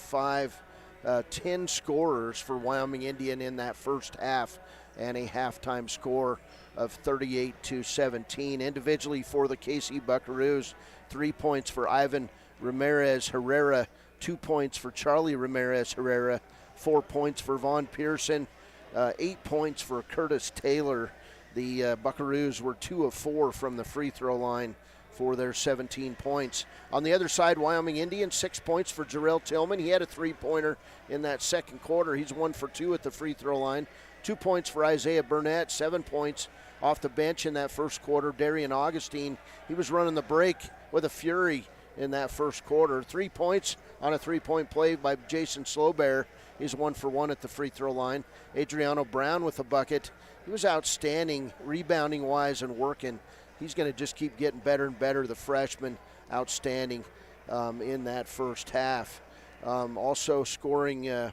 10 scorers for Wyoming Indian in that first half, and a halftime score of 38-17. Individually for the Kaycee Buckaroos, 3 points for Ivan Ramirez Herrera, 2 points for Charlie Ramirez Herrera, 4 points for Vaughn Pearson, 8 points for Curtis Taylor. The Buckaroos were 2 of 4 from the free throw line for their 17 points. On the other side, Wyoming Indian, 6 points for Jarrell Tillman. He had a three-pointer in that second quarter. He's 1 for 2 at the free throw line. 2 points for Isaiah Burnett, 7 points off the bench in that first quarter. Darian Augustine, he was running the break with a fury in that first quarter. 3 points on a three-point play by Jason Slowbear. He's 1 for 1 at the free throw line. Adriano Brown with a bucket. He was outstanding rebounding-wise and working. He's going to just keep getting better and better, the freshman, outstanding in that first half. Also scoring, 2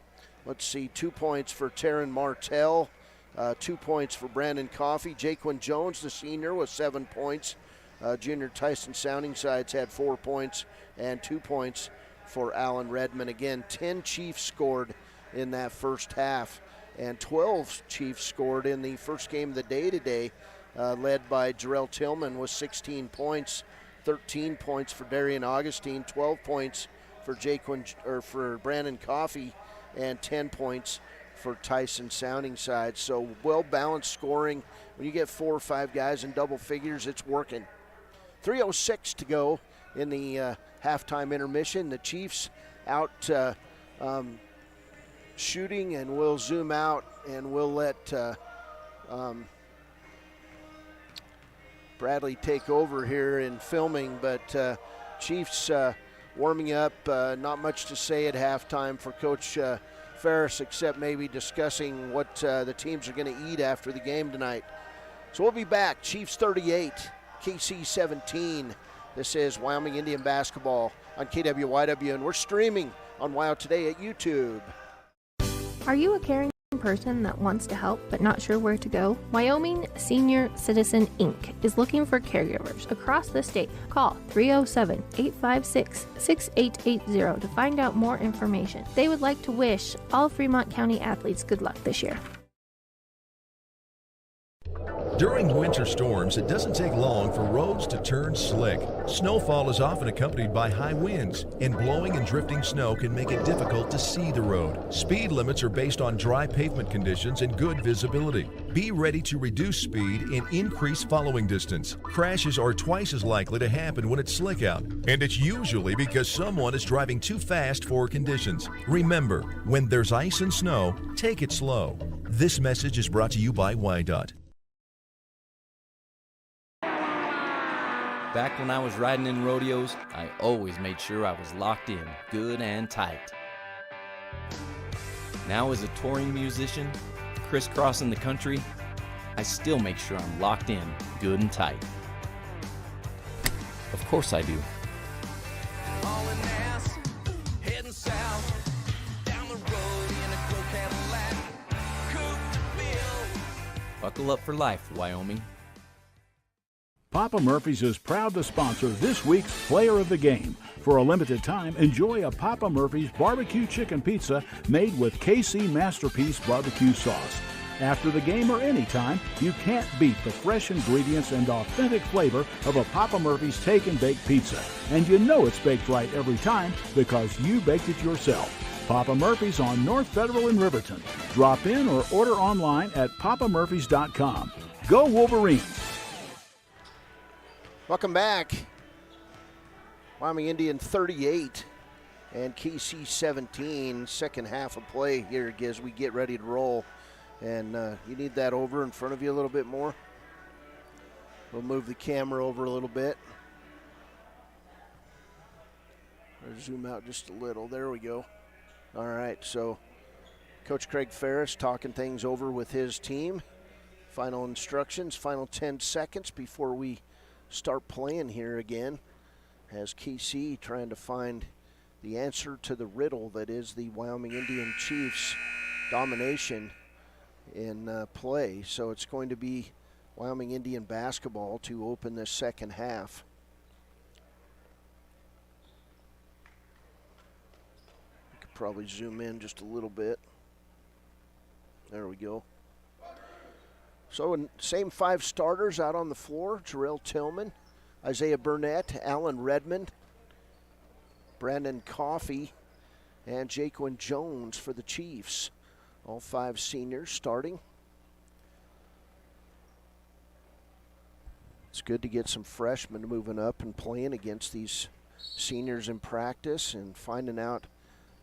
points for Taryn Martell, 2 points for Brandon Coffey. Jaquan Jones, the senior, with 7 points. Junior Tyson Soundingsides had 4 points, and 2 points for Alan Redmond. Again, 10 Chiefs scored in that first half, and 12 Chiefs scored in the first game of the day today, led by Jarrell Tillman with 16 points, 13 points for Darian Augustine, 12 points for Brandon Coffey, and 10 points for Tyson Soundingsides. So well-balanced scoring. When you get 4 or 5 guys in double figures, it's working. 3:06 to go in the halftime intermission. The Chiefs out shooting, and we'll zoom out and we'll let Bradley take over here in filming, but Chiefs warming up. Not much to say at halftime for Coach Ferris, except maybe discussing what the teams are going to eat after the game tonight. So we'll be back. Chiefs 38, Kaycee 17. This is Wyoming Indian basketball on KWYW, and we're streaming on WYO Today at YouTube. Are you a caring person that wants to help but not sure where to go? Wyoming Senior Citizen Inc. is looking for caregivers across the state. Call 307-856-6880 to find out more information. They would like to wish all Fremont County athletes good luck this year. During winter storms, it doesn't take long for roads to turn slick. Snowfall is often accompanied by high winds, and blowing and drifting snow can make it difficult to see the road. Speed limits are based on dry pavement conditions and good visibility. Be ready to reduce speed and increase following distance. Crashes are twice as likely to happen when it's slick out, and it's usually because someone is driving too fast for conditions. Remember, when there's ice and snow, take it slow. This message is brought to you by WYDOT. Back when I was riding in rodeos, I always made sure I was locked in, good and tight. Now as a touring musician, crisscrossing the country, I still make sure I'm locked in, good and tight. Of course I do. Buckle up for life, Wyoming. Papa Murphy's is proud to sponsor this week's Player of the Game. For a limited time, enjoy a Papa Murphy's barbecue chicken pizza made with Kaycee Masterpiece barbecue sauce. After the game or anytime, you can't beat the fresh ingredients and authentic flavor of a Papa Murphy's Take and Bake pizza. And you know it's baked right every time because you baked it yourself. Papa Murphy's on North Federal in Riverton. Drop in or order online at papamurphys.com. Go Wolverines! Welcome back. Wyoming Indian 38 and Kaycee 17. Second half of play here as we get ready to roll. And you need that over in front of you a little bit more. We'll move the camera over a little bit. Or zoom out just a little. There we go. All right, so Coach Craig Ferris talking things over with his team. Final instructions, final 10 seconds before we start playing here again. As Kaycee trying to find the answer to the riddle that is the Wyoming Indian Chiefs domination in play. So it's going to be Wyoming Indian basketball to open this second half. I could probably zoom in just a little bit. There we go. So same 5 starters out on the floor. Jarrell Tillman, Isaiah Burnett, Alan Redmond, Brandon Coffey, and Jaquan Jones for the Chiefs. All 5 seniors starting. It's good to get some freshmen moving up and playing against these seniors in practice and finding out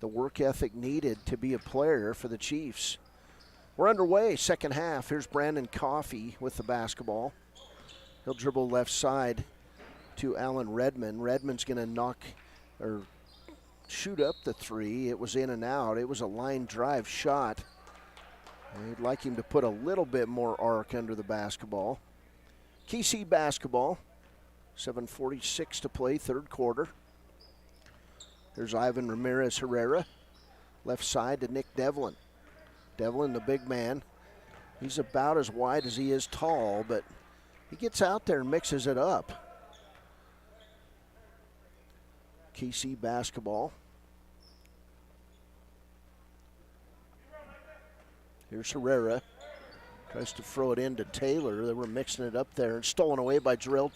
the work ethic needed to be a player for the Chiefs. We're underway, second half. Here's Brandon Coffey with the basketball. He'll dribble left side to Alan Redmond. Redmond's going to shoot up the 3. It was in and out. It was a line drive shot. And I'd like him to put a little bit more arc under the basketball. Kaycee basketball, 7:46 to play, third quarter. There's Ivan Ramirez Herrera, left side to Nick Devlin. Devlin, the big man, he's about as wide as he is tall, but he gets out there and mixes it up. Kaycee basketball. Here's Herrera. Tries to throw it into Taylor. They were mixing it up there and stolen away by Jarrell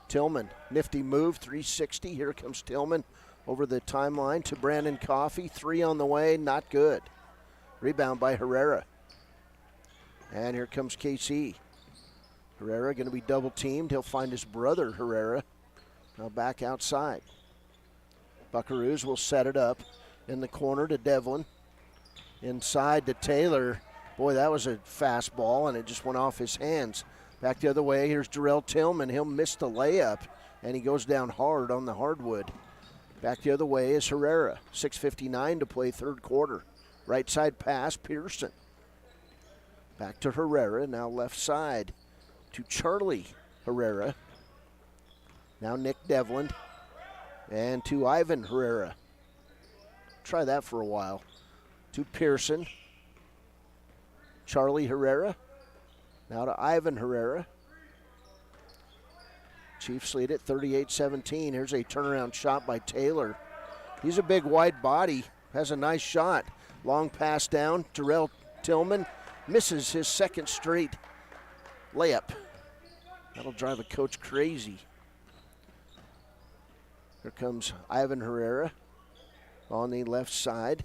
Tillman. Nifty move, 360. Here comes Tillman over the timeline to Brandon Coffey. 3 on the way, not good. Rebound by Herrera. And here comes Kaycee. Herrera going to be double teamed. He'll find his brother Herrera. Now back outside. Buckaroos will set it up in the corner to Devlin. Inside to Taylor. Boy, that was a fast ball, and it just went off his hands. Back the other way, here's Jarrell Tillman. He'll miss the layup, and he goes down hard on the hardwood. Back the other way is Herrera. 6:59 to play, third quarter. Right side pass, Pearson. Back to Herrera, now left side to Charlie Herrera. Now Nick Devlin, and to Ivan Herrera. Try that for a while. To Pearson. Charlie Herrera. Now to Ivan Herrera. Chiefs lead it 38-17. Here's a turnaround shot by Taylor. He's a big wide body. Has a nice shot. Long pass down. Jarrell Tillman misses his second straight layup. That'll drive a coach crazy. Here comes Ivan Herrera on the left side.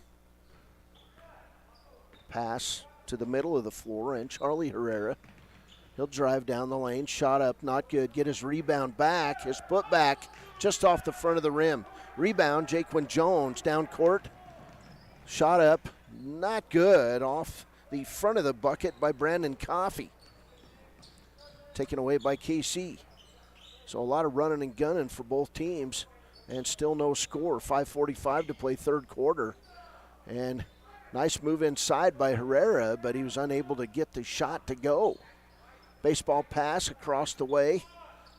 Pass to the middle of the floor, and Charlie Herrera. He'll drive down the lane, shot up, not good. Get his rebound back, his putback just off the front of the rim. Rebound, Jaquan Jones down court. Shot up, not good, off the front of the bucket by Brandon Coffey. Taken away by Kaycee. So a lot of running and gunning for both teams, and still no score. 5:45 to play, third quarter. And nice move inside by Herrera, but he was unable to get the shot to go. Baseball pass across the way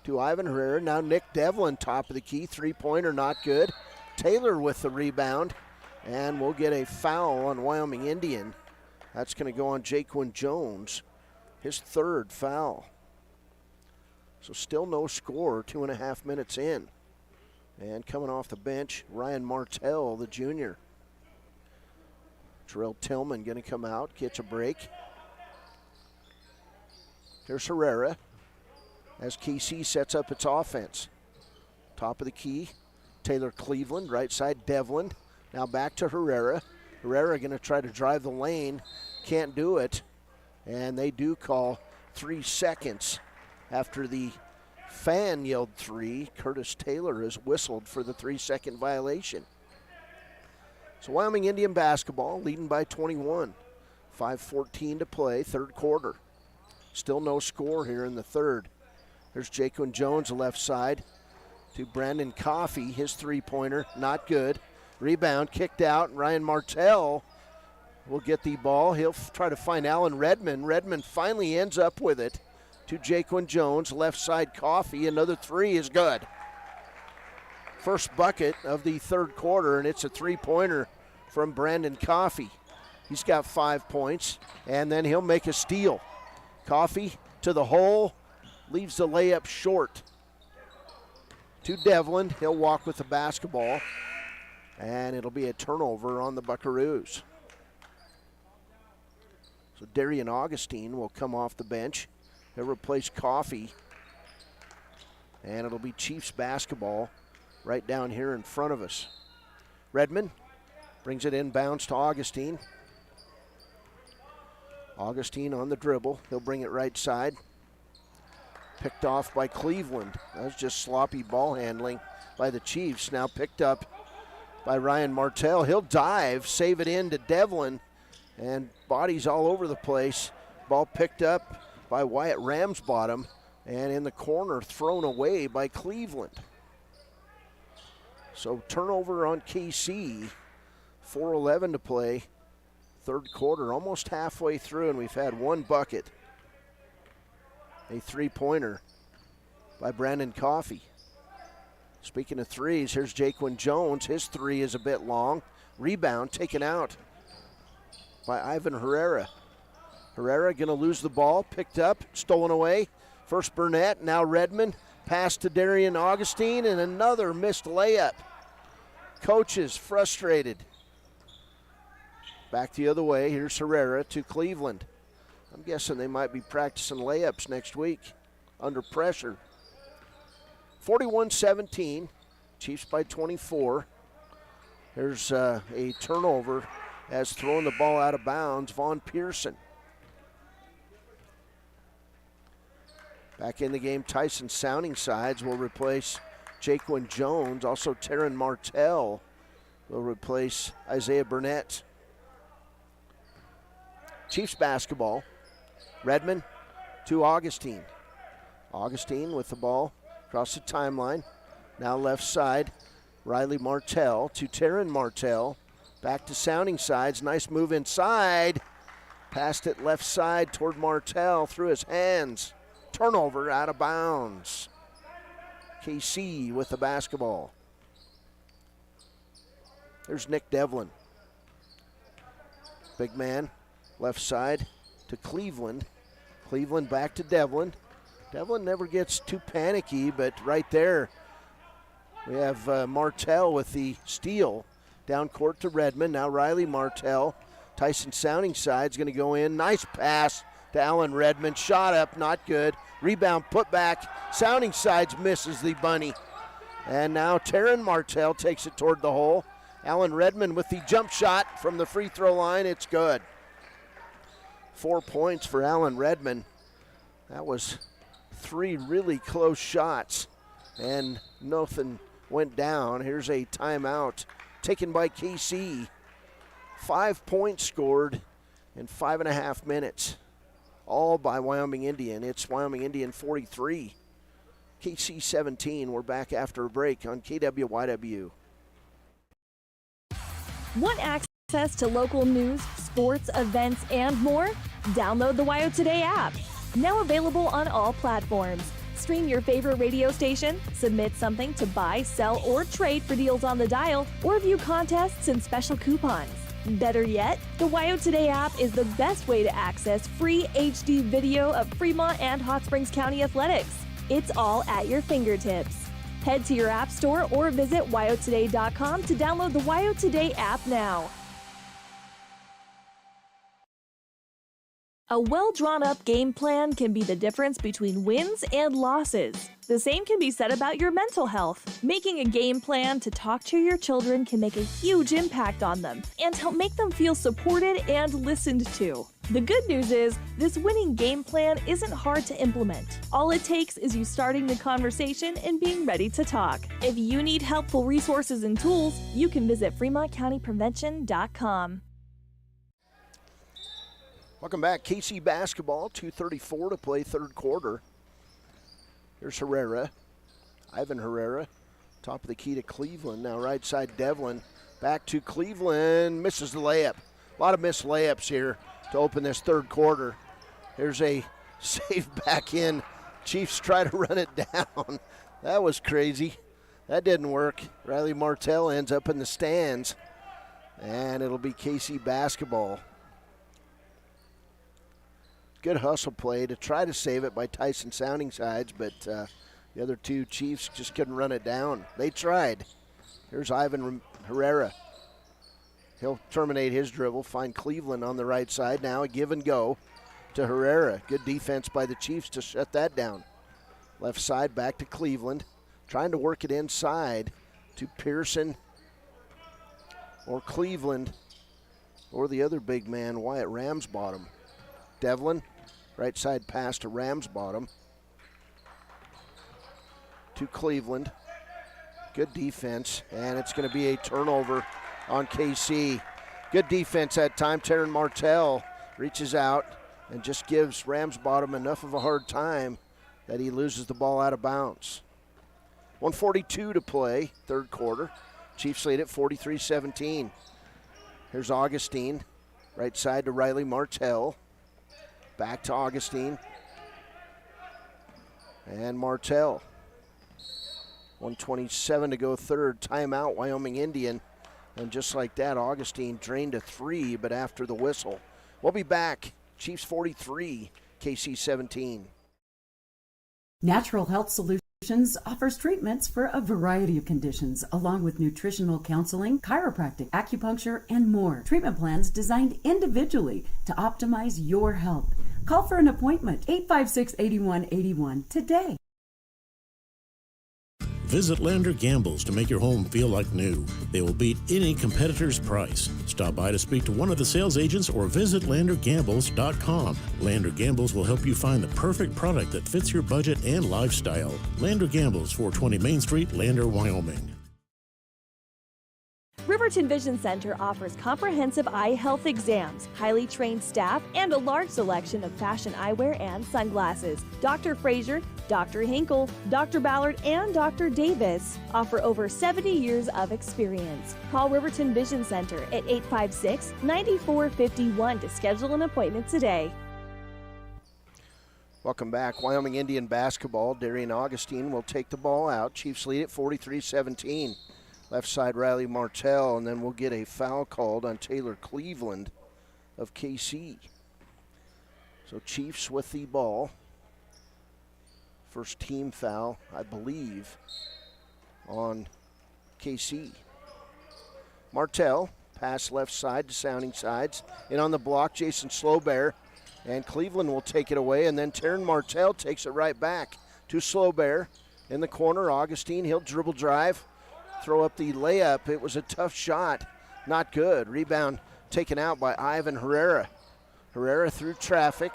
to Ivan Herrera. Now Nick Devlin, top of the key. Three-pointer, not good. Taylor with the rebound, and we'll get a foul on Wyoming Indian. That's going to go on Jaquan Jones, his third foul. So still no score, 2.5 minutes in. And coming off the bench, Ryan Martell, the junior. Jarrell Tillman going to come out, catch a break. Here's Herrera as Kaycee sets up its offense. Top of the key, Taylor Cleveland, right side Devlin. Now back to Herrera. Herrera going to try to drive the lane, can't do it. And they do call 3 seconds after the fan yelled 3. Curtis Taylor has whistled for the 3-second violation. So Wyoming Indian basketball leading by 21. 5:14 to play, third quarter. Still no score here in the third. There's Jaquan Jones, left side, to Brandon Coffey. His three-pointer, not good. Rebound, kicked out. Ryan Martell will get the ball. He'll try to find Alan Redmond. Redmond finally ends up with it to Jaquan Jones, left side Coffey. Another three is good. First bucket of the third quarter, and it's a three-pointer from Brandon Coffey. He's got 5 points, and then he'll make a steal. Coffey to the hole, leaves the layup short. To Devlin, he'll walk with the basketball, and it'll be a turnover on the Buckaroos. So Darian Augustine will come off the bench. He'll replace Coffey, and it'll be Chiefs basketball right down here in front of us. Redmond brings it inbounds to Augustine. Augustine on the dribble. He'll bring it right side. Picked off by Cleveland. That was just sloppy ball handling by the Chiefs. Now picked up by Ryan Martell. He'll dive, save it in to Devlin, and bodies all over the place. Ball picked up by Wyatt Ramsbottom, and in the corner thrown away by Cleveland. So turnover on Kaycee. 4:11 to play. Third quarter, almost halfway through, and we've had one bucket. A three-pointer by Brandon Coffey. Speaking of threes, here's Jaquan Jones. His three is a bit long. Rebound taken out by Ivan Herrera. Herrera going to lose the ball. Picked up, stolen away. First Burnett, now Redmond. Pass to Darian Augustine, and another missed layup. Coaches frustrated. Back the other way. Here's Herrera to Cleveland. I'm guessing they might be practicing layups next week under pressure. 41-17, Chiefs by 24. There's a turnover as throwing the ball out of bounds, Vaughn Pearson. Back in the game, Tyson Sounding Sides will replace Jaquan Jones. Also, Taryn Martell will replace Isaiah Burnett. Chiefs basketball. Redmond to Augustine. Augustine with the ball across the timeline. Now left side, Riley Martell to Taryn Martell. Back to Sounding Sides. Nice move inside. Passed it left side toward Martell through his hands. Turnover out of bounds. Kaycee with the basketball. There's Nick Devlin. Big man, left side to Cleveland. Cleveland back to Devlin. Devlin never gets too panicky, but right there we have Martell with the steal. Down court to Redmond. Now Riley Martell. Tyson Sounding Side's going to go in. Nice pass to Alan Redmond. Shot up, not good. Rebound put back. Sounding Sides misses the bunny. And now Taryn Martell takes it toward the hole. Alan Redmond with the jump shot from the free throw line. It's good. 4 points for Alan Redmond. That was 3 really close shots, and nothing went down. Here's a timeout taken by Kaycee. 5 points scored in 5.5 minutes, all by Wyoming Indian. It's Wyoming Indian 43, Kaycee 17. We're back after a break on KWYW. Want access to local news, sports, events, and more? Download the WYO Today app. Now available on all platforms. Stream your favorite radio station, submit something to buy, sell, or trade for deals on the dial, or view contests and special coupons. Better yet, the WYO Today app is the best way to access free HD video of Fremont and Hot Springs County athletics. It's all at your fingertips. Head to your app store or visit wyotoday.com to download the WYO Today app now. A well-drawn-up game plan can be the difference between wins and losses. The same can be said about your mental health. Making a game plan to talk to your children can make a huge impact on them and help make them feel supported and listened to. The good news is, this winning game plan isn't hard to implement. All it takes is you starting the conversation and being ready to talk. If you need helpful resources and tools, you can visit FremontCountyPrevention.com. Welcome back. Kaycee basketball, 2:34 to play third quarter. Here's Herrera. Ivan Herrera, top of the key to Cleveland. Now right side Devlin, back to Cleveland, misses the layup. A lot of missed layups here to open this third quarter. Here's a save back in. Chiefs try to run it down. That was crazy. That didn't work. Riley Martell ends up in the stands, and it'll be Kaycee basketball. Good hustle play to try to save it by Tyson Sounding Sides, but the other two Chiefs just couldn't run it down. They tried. Here's Ivan Herrera. He'll terminate his dribble, find Cleveland on the right side. Now a give and go to Herrera. Good defense by the Chiefs to shut that down. Left side back to Cleveland. Trying to work it inside to Pearson or Cleveland or the other big man, Wyatt Ramsbottom. Devlin, right side pass to Ramsbottom. To Cleveland. Good defense, and it's going to be a turnover on Kaycee. Good defense that time. Taryn Martell reaches out and just gives Ramsbottom enough of a hard time that he loses the ball out of bounds. 1:42 to play, third quarter. Chiefs lead at 43-17. Here's Augustine, right side to Riley Martell. Back to Augustine. And Martell. 1:27 to go third. Timeout, Wyoming Indian. And just like that, Augustine drained a three, but after the whistle. We'll be back. Chiefs 43, Kaycee 17. Natural Health Solutions offers treatments for a variety of conditions, along with nutritional counseling, chiropractic, acupuncture, and more. Treatment plans designed individually to optimize your health. Call for an appointment, 856-8181 today. Visit Lander Gambles to make your home feel like new. They will beat any competitor's price. Stop by to speak to one of the sales agents or visit LanderGambles.com. Lander Gambles will help you find the perfect product that fits your budget and lifestyle. Lander Gambles, 420 Main Street, Lander, Wyoming. Riverton Vision Center offers comprehensive eye health exams, highly trained staff, and a large selection of fashion eyewear and sunglasses. Dr. Frazier, Dr. Hinkle, Dr. Ballard, and Dr. Davis offer over 70 years of experience. Call Riverton Vision Center at 856-9451 to schedule an appointment today. Welcome back. Wyoming Indian basketball. Darian Augustine will take the ball out. Chiefs lead at 43-17. Left side Riley Martell, and then we'll get a foul called on Taylor Cleveland of Kaycee. So Chiefs with the ball. First team foul, I believe, on Kaycee. Martell, pass left side to Sounding Sides. In on the block, Jason Slowbear, and Cleveland will take it away, and then Taryn Martell takes it right back to Slowbear. In the corner, Augustine, he'll dribble drive. Throw up the layup. It was a tough shot. Not good. Rebound taken out by Ivan Herrera. Herrera through traffic.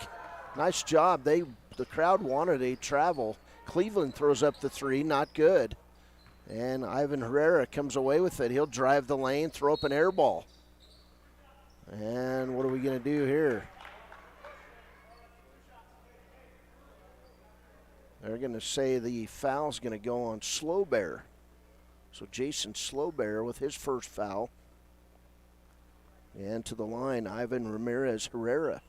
Nice job. The crowd wanted a travel. Cleveland throws up the three. Not good. And Ivan Herrera comes away with it. He'll drive the lane, throw up an air ball. And what are we going to do here? They're going to say the foul's going to go on Slowbear. So Jason Slowbear with his first foul. And to the line, Ivan Ramirez Herrera.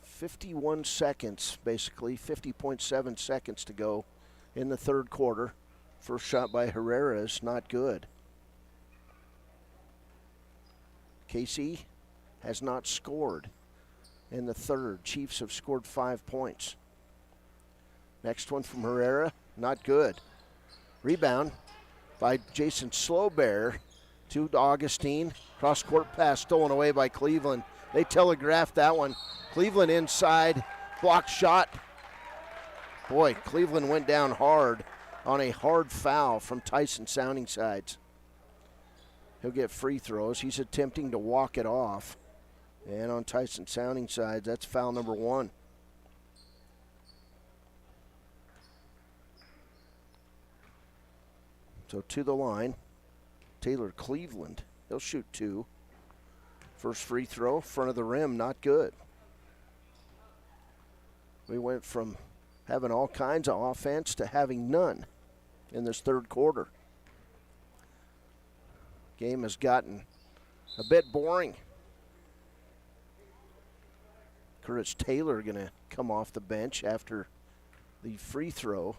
51 seconds, basically, 50.7 seconds to go in the third quarter. First shot by Herrera is not good. Kaycee has not scored in the third. Chiefs have scored 5 points. Next one from Herrera, not good. Rebound by Jason Slowbear to Augustine. Cross-court pass stolen away by Cleveland. They telegraphed that one. Cleveland inside, blocked shot. Boy, Cleveland went down hard on a hard foul from Tyson Sounding Sides. He'll get free throws. He's attempting to walk it off. And on Tyson Sounding Sides, that's foul number 1. So to the line, Taylor Cleveland. He'll shoot 2. First free throw, front of the rim, not good. We went from having all kinds of offense to having none in this third quarter. Game has gotten a bit boring. Curtis Taylor going to come off the bench after the free throw.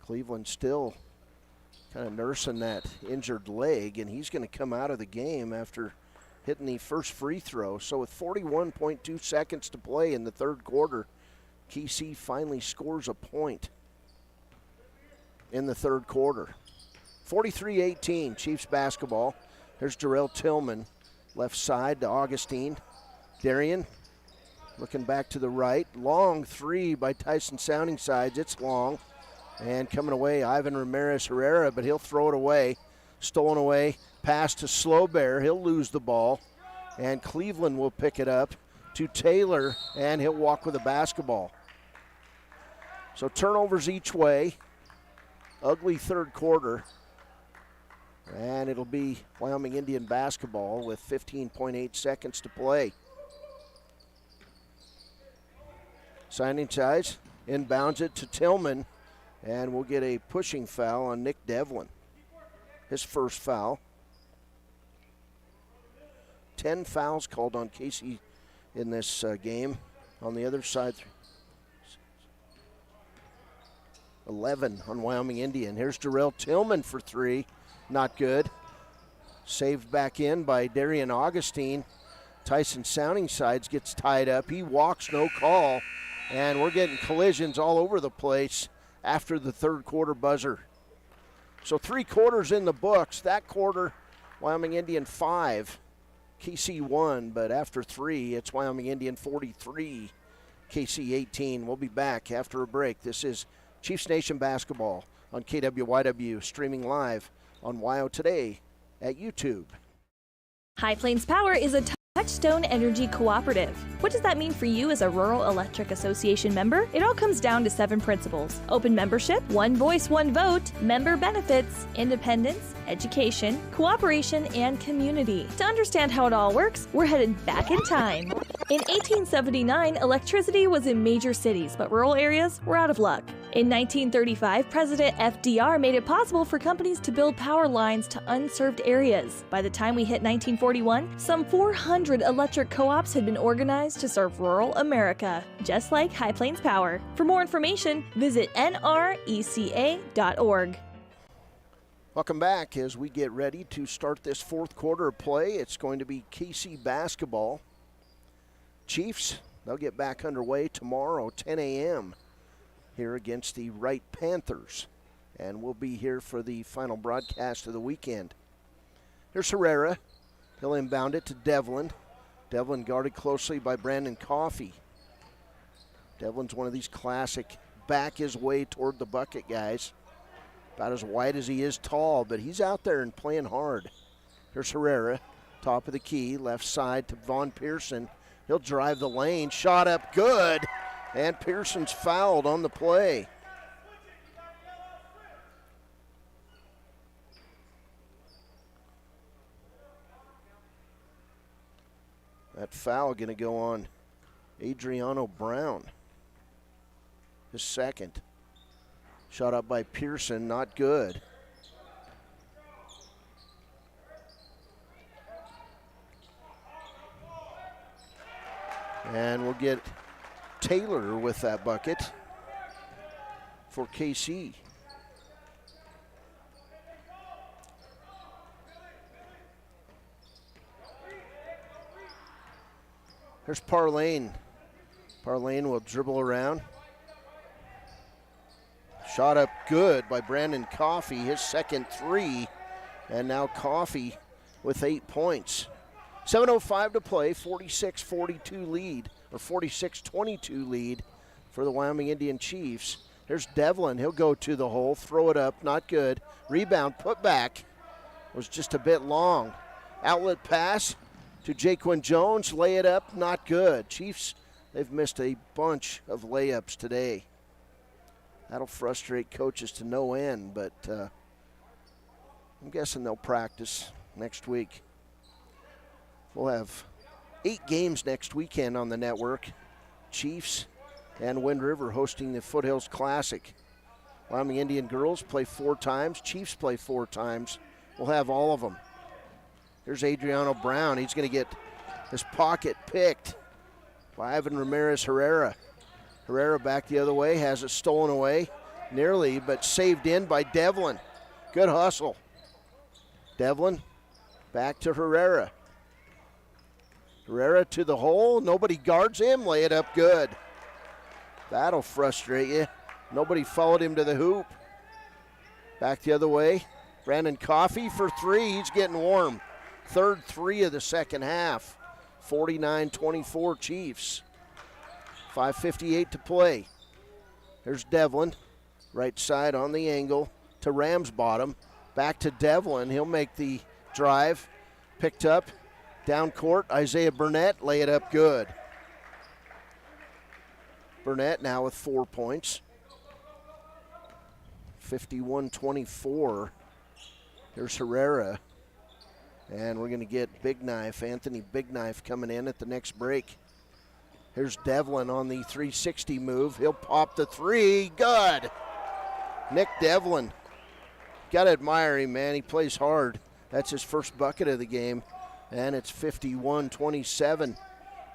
Cleveland still kind of nursing that injured leg, and he's going to come out of the game after hitting the first free throw. So with 41.2 seconds to play in the third quarter, Kaycee finally scores a point in the third quarter. 43-18, Chiefs basketball. There's Jarrell Tillman, left side to Augustine. Darian looking back to the right. Long three by Tyson Sounding Sides. It's long. And coming away, Ivan Ramirez Herrera, but he'll throw it away. Stolen away. Pass to Slowbear. He'll lose the ball. And Cleveland will pick it up to Taylor, and he'll walk with the basketball. So turnovers each way. Ugly third quarter. And it'll be Wyoming Indian basketball with 15.8 seconds to play. Signing size inbounds it to Tillman, and we'll get a pushing foul on Nick Devlin. His first foul. 10 fouls called on Kaycee in this game. On the other side, 11 on Wyoming Indian. Here's Jarrell Tillman for three. Not good. Saved back in by Darian Augustine. Tyson Sounding Sides gets tied up. He walks, no call. And we're getting collisions all over the place after the third quarter buzzer. So 3 quarters in the books. That quarter, Wyoming Indian 5, Kaycee 1. But after 3, it's Wyoming Indian 43, Kaycee 18. We'll be back after a break. This is Chiefs Nation basketball on KWYW, streaming live on WYO Today at YouTube. High Plains Power is a Touchstone Energy Cooperative. What does that mean for you as a Rural Electric Association member? It all comes down to 7 principles: open membership, one voice, one vote, member benefits, independence, education, cooperation, and community. To understand how it all works, we're headed back in time. In 1879, electricity was in major cities, but rural areas were out of luck. In 1935, President FDR made it possible for companies to build power lines to unserved areas. By the time we hit 1941, some 400 electric co-ops had been organized to serve rural America, just like High Plains Power. For more information, visit nreca.org. Welcome back as we get ready to start this fourth quarter of play. It's going to be Kaycee basketball. Chiefs, they'll get back underway tomorrow, 10 a.m. here against the Wright Panthers. And we'll be here for the final broadcast of the weekend. Here's Herrera. He'll inbound it to Devlin. Devlin guarded closely by Brandon Coffey. Devlin's one of these classic back his way toward the bucket guys. About as wide as he is tall, but he's out there and playing hard. Here's Herrera, top of the key, left side to Vaughn Pearson. He'll drive the lane, shot up good, and Pearson's fouled on the play. That foul going to go on Adriano Brown, his second. Shot up by Pearson, not good. And we'll get Taylor with that bucket for Kaycee. There's Parlane. Parlane will dribble around. Shot up good by Brandon Coffey, his second three. And now Coffey with 8 points. 7:05 to play, 46-42 lead, or 46-22 lead for the Wyoming Indian Chiefs. There's Devlin. He'll go to the hole, throw it up, not good. Rebound, put back, was just a bit long. Outlet pass to Jaquin Jones, lay it up, not good. Chiefs, they've missed a bunch of layups today. That'll frustrate coaches to no end, but I'm guessing they'll practice next week. We'll have 8 games next weekend on the network. Chiefs and Wind River hosting the Foothills Classic. Wyoming Indian girls play 4 times. Chiefs play 4 times. We'll have all of them. Here's Adriano Brown. He's going to get his pocket picked by Ivan Ramirez Herrera. Herrera back the other way, has it stolen away. Nearly, but saved in by Devlin. Good hustle. Devlin back to Herrera. Herrera to the hole. Nobody guards him. Lay it up good. That'll frustrate you. Nobody followed him to the hoop. Back the other way. Brandon Coffey for 3. He's getting warm. Third 3 of the second half. 49-24 Chiefs. 5:58 to play. There's Devlin. Right side on the angle to Ramsbottom. Back to Devlin. He'll make the drive. Picked up. Down court. Isaiah Burnett. Lay it up good. Burnett now with 4 points. 51-24. Here's Herrera. And we're going to get Big Knife, Anthony Big Knife, coming in at the next break. Here's Devlin on the 360 move. He'll pop the 3. Good. Nick Devlin. Got to admire him, man. He plays hard. That's his first bucket of the game. And it's 51-27.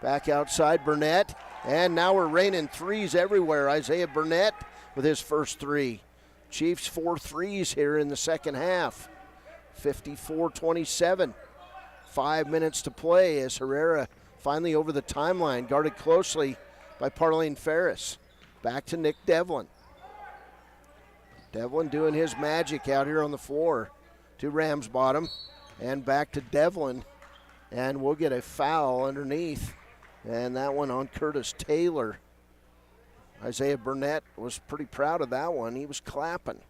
Back outside, Burnett. And now we're raining 3s everywhere. Isaiah Burnett with his first 3. Chiefs 4 3s here in the second half. 54-27. 5 minutes to play as Herrera finally over the timeline, guarded closely by Parlene Ferris. Back to Nick Devlin. Devlin doing his magic out here on the floor to Ramsbottom. And back to Devlin. And we'll get a foul underneath. And that one on Curtis Taylor. Isaiah Burnett was pretty proud of that one. He was clapping.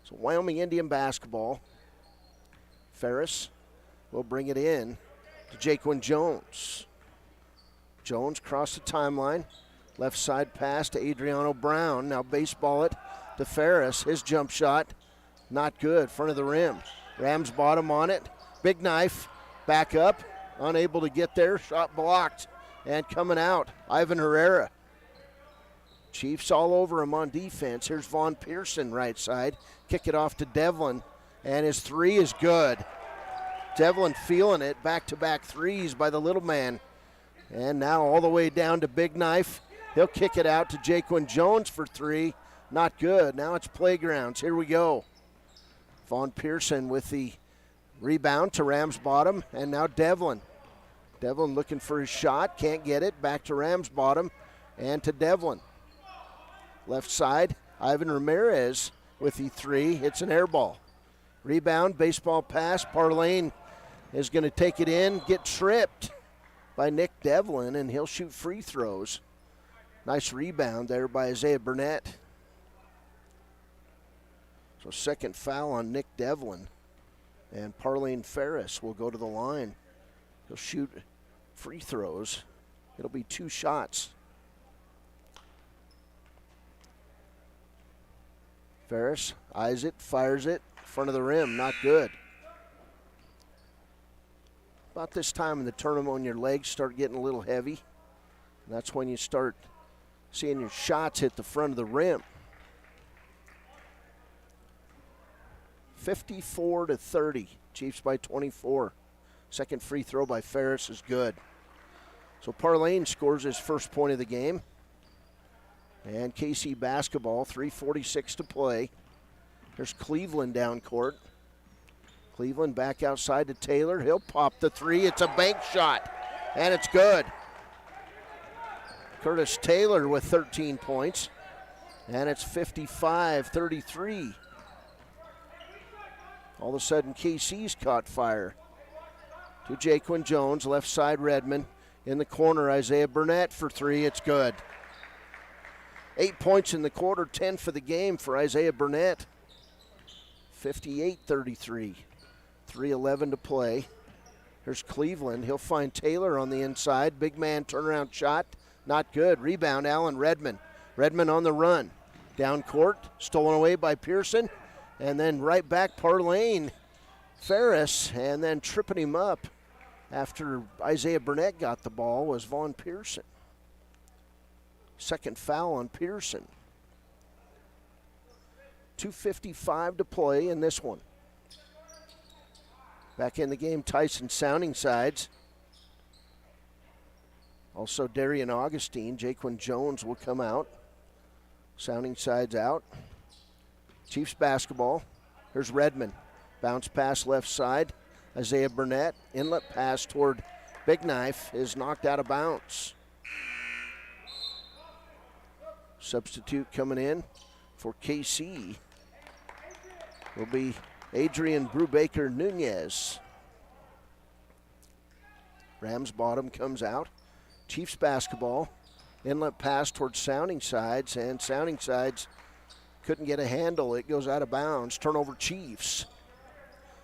So Wyoming Indian basketball. Ferris will bring it in to Jaquin Jones. Jones crossed the timeline. Left side pass to Adriano Brown. Now baseball it to Ferris. His jump shot, not good. Front of the rim. Ramsbottom on it. Big Knife. Back up. Unable to get there. Shot blocked. And coming out, Ivan Herrera. Chiefs all over him on defense. Here's Vaughn Pearson right side. Kick it off to Devlin. And his 3 is good. Devlin feeling it. Back-to-back 3s by the little man. And now all the way down to Big Knife. He'll kick it out to Jaquin Jones for 3. Not good. Now it's Playgrounds. Here we go. Vaughn Pearson with the rebound to Ramsbottom. And now Devlin. Devlin looking for his shot. Can't get it. Back to Ramsbottom and to Devlin. Left side, Ivan Ramirez with the 3. It's an air ball. Rebound, baseball pass. Parlene is going to take it in, get tripped by Nick Devlin, and he'll shoot free throws. Nice rebound there by Isaiah Burnett. So second foul on Nick Devlin. And Parlene Ferris will go to the line. He'll shoot free throws. It'll be 2 shots. Ferris eyes it, fires it, front of the rim, not good. About this time in the tournament when your legs start getting a little heavy, that's when you start seeing your shots hit the front of the rim. 54-30, Chiefs by 24. Second free throw by Ferris is good. So Parlene scores his first point of the game. And Kaycee basketball, 3:46 to play. There's Cleveland down court. Cleveland back outside to Taylor. He'll pop the 3. It's a bank shot, and it's good. Curtis Taylor with 13 points, and it's 55-33. All of a sudden, Kaycee's caught fire. To Jaquin Jones, left side Redmond. In the corner, Isaiah Burnett for 3. It's good. 8 points in the quarter, 10 for the game for Isaiah Burnett. 58-33. 3:11 to play. Here's Cleveland. He'll find Taylor on the inside. Big man turnaround shot. Not good. Rebound, Allen Redmond. Redmond on the run. Down court. Stolen away by Pearson. And then right back Parlene Ferris. And then tripping him up after Isaiah Burnett got the ball was Vaughn Pearson. Second foul on Pearson. 2:55 to play in this one. Back in the game, Tyson Sounding Sides. Also Darian Augustine. Jaquan Jones will come out. Sounding Sides out. Chiefs basketball. Here's Redmond. Bounce pass left side. Isaiah Burnett. Inlet pass toward Big Knife is knocked out of bounds. Substitute coming in for Kaycee will be Adrian Brubaker Nunez. Rams bottom comes out. Chiefs basketball. Inlet pass towards Sounding Sides, and Sounding Sides couldn't get a handle. It goes out of bounds. Turnover Chiefs.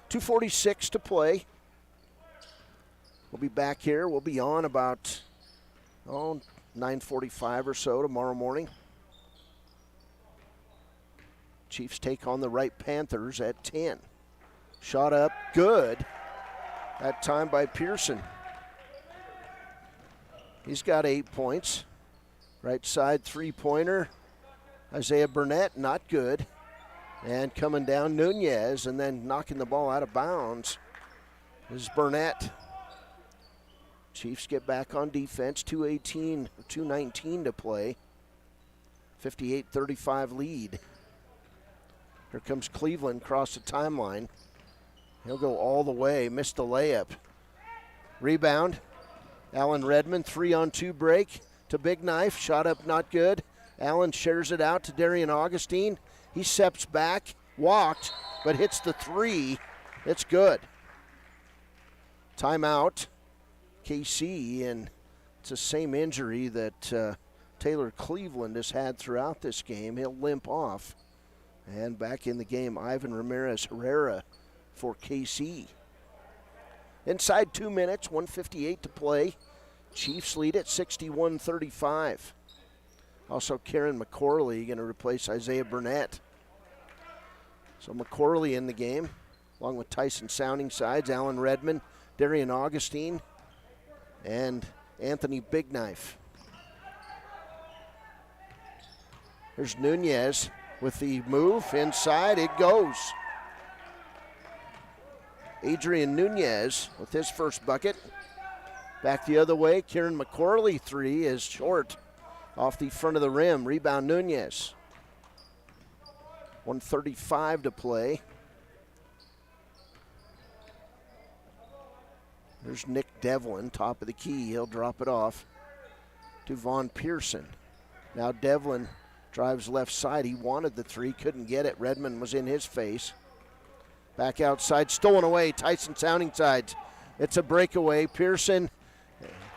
2:46 to play. We'll be back here. We'll be on about 9:45 or so tomorrow morning. Chiefs take on the Wright Panthers at 10. Shot up, good. That time by Pearson. He's got 8 points. Right side three-pointer. Isaiah Burnett, not good. And coming down, Nunez, and then knocking the ball out of bounds is Burnett. Chiefs get back on defense, 2:19 to play. 58-35 lead. Here comes Cleveland across the timeline. He'll go all the way, missed the layup. Rebound, Allen Redmond, 3-on-2 break to Big Knife. Shot up, not good. Allen shares it out to Darian Augustine. He steps back, walked, but hits the three. It's good. Timeout, Kaycee, and it's the same injury that Taylor Cleveland has had throughout this game. He'll limp off. And back in the game, Ivan Ramirez Herrera for Kaycee. Inside 2 minutes, 1:58 to play. Chiefs lead at 61-35. Also, Karen McCorley going to replace Isaiah Burnett. So McCorley in the game, along with Tyson Sounding Sides, Allen Redmond, Darian Augustine, and Anthony Big Knife. There's Nunez with the move inside. It goes. Adrian Nunez with his first bucket. Back the other way, Kieran McCorley three is short off the front of the rim. Rebound Nunez. 1:35 to play. There's Nick Devlin, top of the key. He'll drop it off to Vaughn Pearson. Now Devlin drives left side. He wanted the three, couldn't get it. Redmond was in his face. Back outside, stolen away. Tyson Sounding Sides. It's a breakaway. Pearson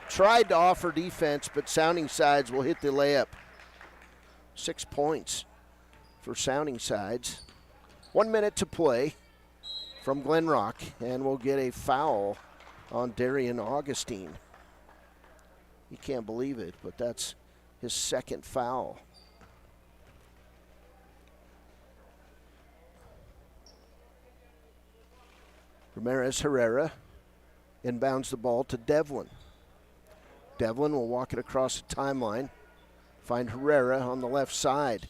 tried to offer defense, but Sounding Sides will hit the layup. 6 points for Sounding Sides. 1 minute to play from Glen Rock, and we'll get a foul on Darian Augustine. You can't believe it, but that's his second foul. Ramirez Herrera inbounds the ball to Devlin. Devlin will walk it across the timeline. Find Herrera on the left side.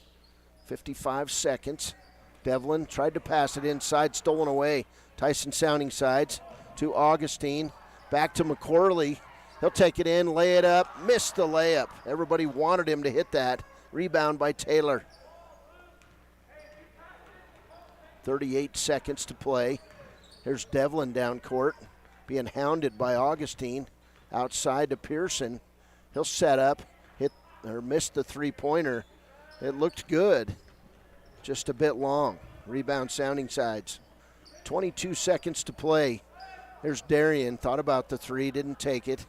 55 seconds. Devlin tried to pass it inside, stolen away. Tyson Sounding Sides to Augustine. Back to McCorley. He'll take it in, lay it up, missed the layup. Everybody wanted him to hit that. Rebound by Taylor. 38 seconds to play. Here's Devlin down court, being hounded by Augustine. Outside to Pearson. He'll set up, hit or missed the three-pointer. It looked good, just a bit long. Rebound Sounding Sides. 22 seconds to play. There's Darian, thought about the three, didn't take it.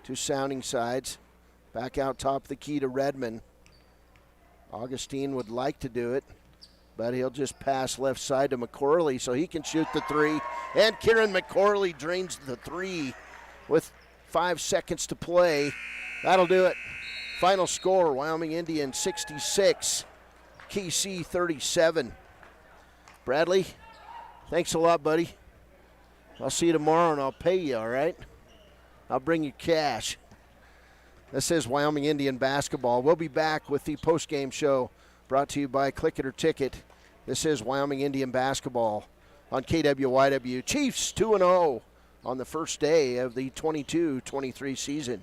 To Sounding Sides. Back out top of the key to Redmond. Augustine would like to do it, but he'll just pass left side to McCorley so he can shoot the three. And Kieran McCorley drains the three with 5 seconds to play. That'll do it. Final score, Wyoming Indians 66, Kaycee 37. Bradley, thanks a lot, buddy. I'll see you tomorrow and I'll pay you, all right? I'll bring you cash. This is Wyoming Indian basketball. We'll be back with the post-game show brought to you by Click It or Ticket. This is Wyoming Indian basketball on KWYW. Chiefs 2-0 on the first day of the 22-23 season.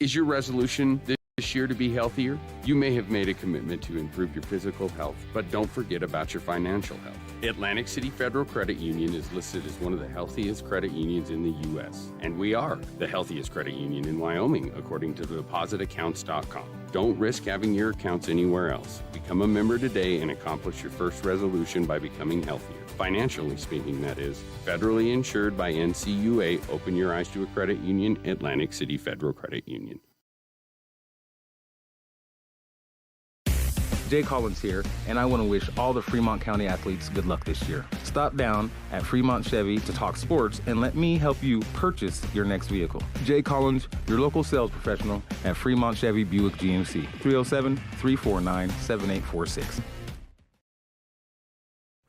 Is your resolution this year to be healthier? You may have made a commitment to improve your physical health, but don't forget about your financial health. Atlantic City Federal Credit Union is listed as one of the healthiest credit unions in the U.S., and we are the healthiest credit union in Wyoming, according to depositaccounts.com. Don't risk having your accounts anywhere else. Become a member today and accomplish your first resolution by becoming healthier. Financially speaking, that is. Federally insured by NCUA. Open your eyes to a credit union. Atlantic City Federal Credit Union. Jay Collins here, and I want to wish all the Fremont County athletes good luck this year. Stop down at Fremont Chevy to talk sports and let me help you purchase your next vehicle. Jay Collins, your local sales professional at Fremont Chevy Buick GMC, 307-349-7846.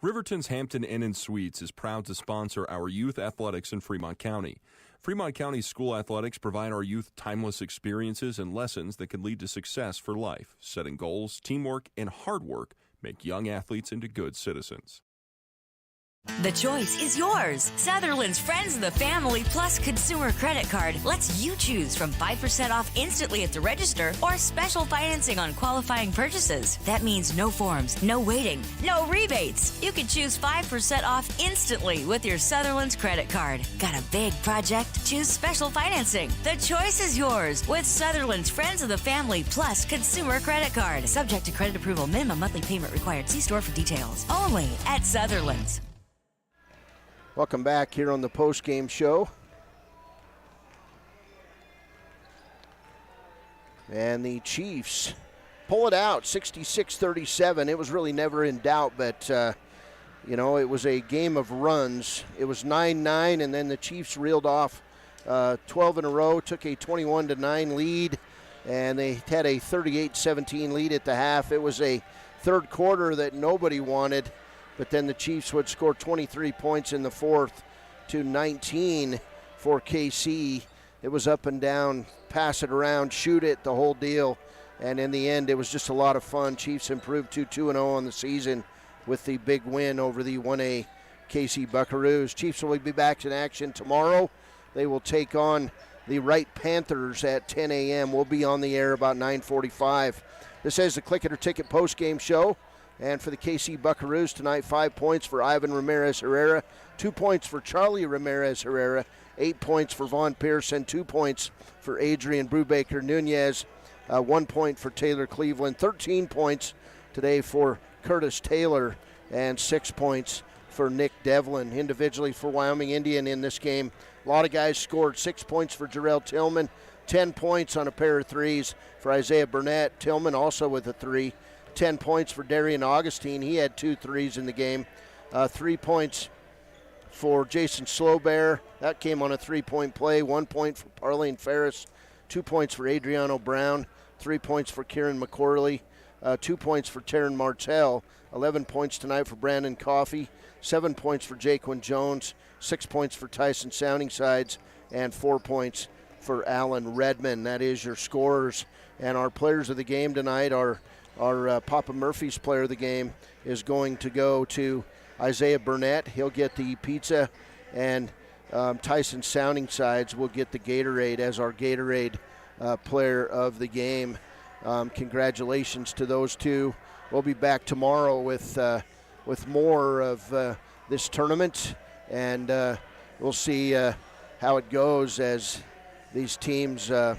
Riverton's Hampton Inn & Suites is proud to sponsor our youth athletics in Fremont County. Fremont County school athletics provide our youth timeless experiences and lessons that can lead to success for life. Setting goals, teamwork, and hard work make young athletes into good citizens. The choice is yours. Sutherland's Friends of the Family Plus Consumer Credit Card lets you choose from 5% off instantly at the register or special financing on qualifying purchases. That means no forms, no waiting, no rebates. You can choose 5% off instantly with your Sutherland's credit card. Got a big project? Choose special financing. The choice is yours with Sutherland's Friends of the Family Plus Consumer Credit Card. Subject to credit approval. Minimum monthly payment required. See store for details. Only at Sutherland's. Welcome back here on the post-game show. And the Chiefs pull it out, 66-37. It was really never in doubt, but, it was a game of runs. It was 9-9, and then the Chiefs reeled off 12 in a row, took a 21-9 lead, and they had a 38-17 lead at the half. It was a third quarter that nobody wanted. But then the Chiefs would score 23 points in the fourth to 19 for Kaycee. It was up and down, pass it around, shoot it, the whole deal. And in the end, it was just a lot of fun. Chiefs improved to 2-0 on the season with the big win over the 1A Kaycee Buckaroos. Chiefs will be back in action tomorrow. They will take on the Wright Panthers at 10 a.m. We'll be on the air about 9:45. This is the Click It or Ticket post-game show. And for the Kaycee Buckaroos tonight, 5 points for Ivan Ramirez-Herrera, 2 points for Charlie Ramirez-Herrera, 8 points for Vaughn Pearson, 2 points for Adrian Brubaker-Nunez, 1 point for Taylor Cleveland, 13 points today for Curtis Taylor, and 6 points for Nick Devlin. Individually for Wyoming Indian in this game, a lot of guys scored. 6 points for Jarrell Tillman, 10 points on a pair of threes for Isaiah Burnett. Tillman also with a 3. 10 points for Darian Augustine. He had 2 threes in the game. 3 points for Jason Slowbear. That came on a 3-point play. 1 point for Parlene Ferris. 2 points for Adriano Brown. 3 points for Kieran McCorley. 2 points for Taryn Martell. 11 points tonight for Brandon Coffey. 7 points for Jaquan Jones. 6 points for Tyson Soundingsides. And 4 points for Alan Redmond. That is your scorers. And our players of the game tonight are Our Papa Murphy's player of the game is going to go to Isaiah Burnett. He'll get the pizza, and Tyson Soundingsides will get the Gatorade as our Gatorade player of the game. Congratulations to those two. We'll be back tomorrow with more of this tournament, and we'll see how it goes as these teams, they're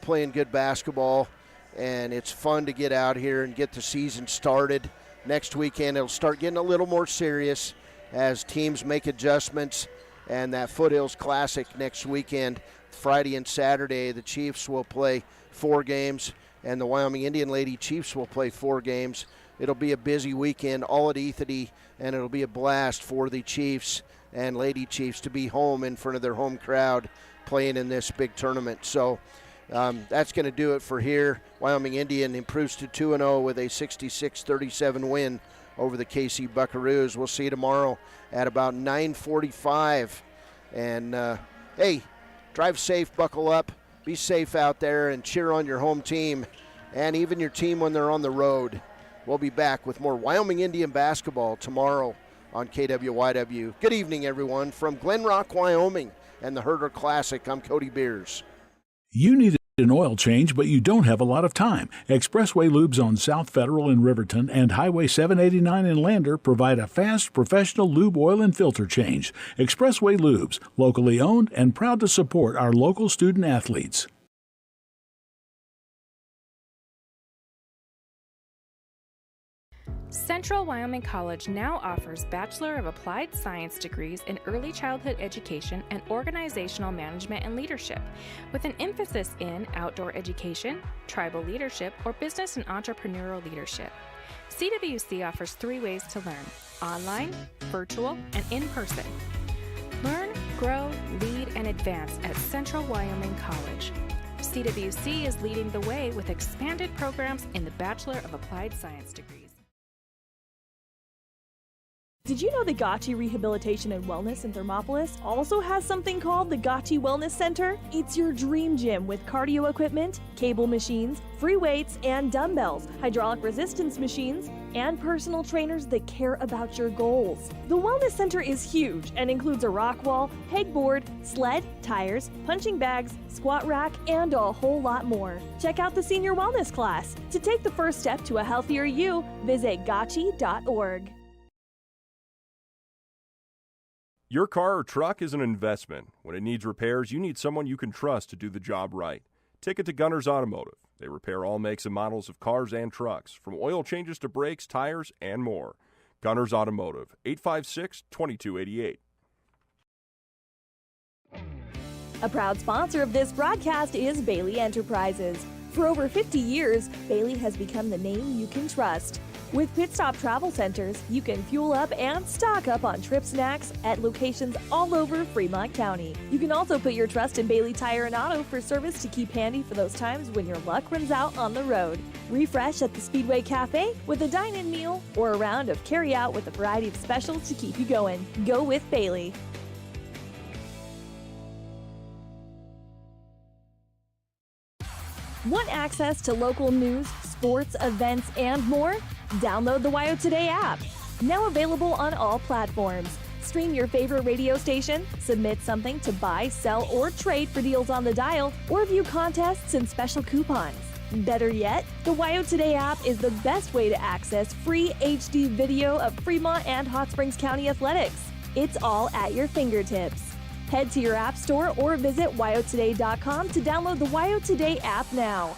playing good basketball. And it's fun to get out here and get the season started. Next weekend, it'll start getting a little more serious as teams make adjustments. And that Foothills Classic next weekend, Friday and Saturday, the Chiefs will play 4 games, and the Wyoming Indian Lady Chiefs will play 4 games. It'll be a busy weekend, all at Ethity, and it'll be a blast for the Chiefs and Lady Chiefs to be home in front of their home crowd playing in this big tournament. So that's going to do it for here. Wyoming Indian improves to 2-0 with a 66-37 win over the Kaycee Buckaroos. We'll see you tomorrow at about 9:45. And, hey, drive safe, buckle up, be safe out there, and cheer on your home team and even your team when they're on the road. We'll be back with more Wyoming Indian basketball tomorrow on KWYW. Good evening, everyone. From Glen Rock, Wyoming, and the Herder Classic, I'm Cody Beers. You need an oil change, but you don't have a lot of time. Expressway Lubes on South Federal in Riverton and Highway 789 in Lander provide a fast, professional lube, oil, and filter change. Expressway Lubes, locally owned and proud to support our local student athletes. Central Wyoming College now offers Bachelor of Applied Science degrees in Early Childhood Education and Organizational Management and Leadership, with an emphasis in outdoor education, tribal leadership, or business and entrepreneurial leadership. CWC offers 3 ways to learn: online, virtual, and in person. Learn, grow, lead, and advance at Central Wyoming College. CWC is leading the way with expanded programs in the Bachelor of Applied Science degrees. Did you know the Gotchi Rehabilitation and Wellness in Thermopolis also has something called the Gotchi Wellness Center? It's your dream gym with cardio equipment, cable machines, free weights and dumbbells, hydraulic resistance machines, and personal trainers that care about your goals. The Wellness Center is huge and includes a rock wall, pegboard, sled, tires, punching bags, squat rack, and a whole lot more. Check out the Senior Wellness class. To take the first step to a healthier you, visit gotchi.org. Your car or truck is an investment. When it needs repairs, you need someone you can trust to do the job right. Take it to Gunner's Automotive. They repair all makes and models of cars and trucks, from oil changes to brakes, tires, and more. Gunner's Automotive, 856-2288. A proud sponsor of this broadcast is Bailey Enterprises. For over 50 years, Bailey has become the name you can trust. With Pit Stop Travel Centers, you can fuel up and stock up on trip snacks at locations all over Fremont County. You can also put your trust in Bailey Tire and Auto for service to keep handy for those times when your luck runs out on the road. Refresh at the Speedway Cafe with a dine-in meal or a round of carry-out with a variety of specials to keep you going. Go with Bailey. Want access to local news, sports, events, and more? Download the WYO Today app. Now available on all platforms. Stream your favorite radio station, submit something to buy, sell, or trade for deals on the dial, or view contests and special coupons. Better yet, the WYO Today app is the best way to access free HD video of Fremont and Hot Springs County athletics. It's all at your fingertips. Head to your app store or visit wyotoday.com to download the WYO Today app now.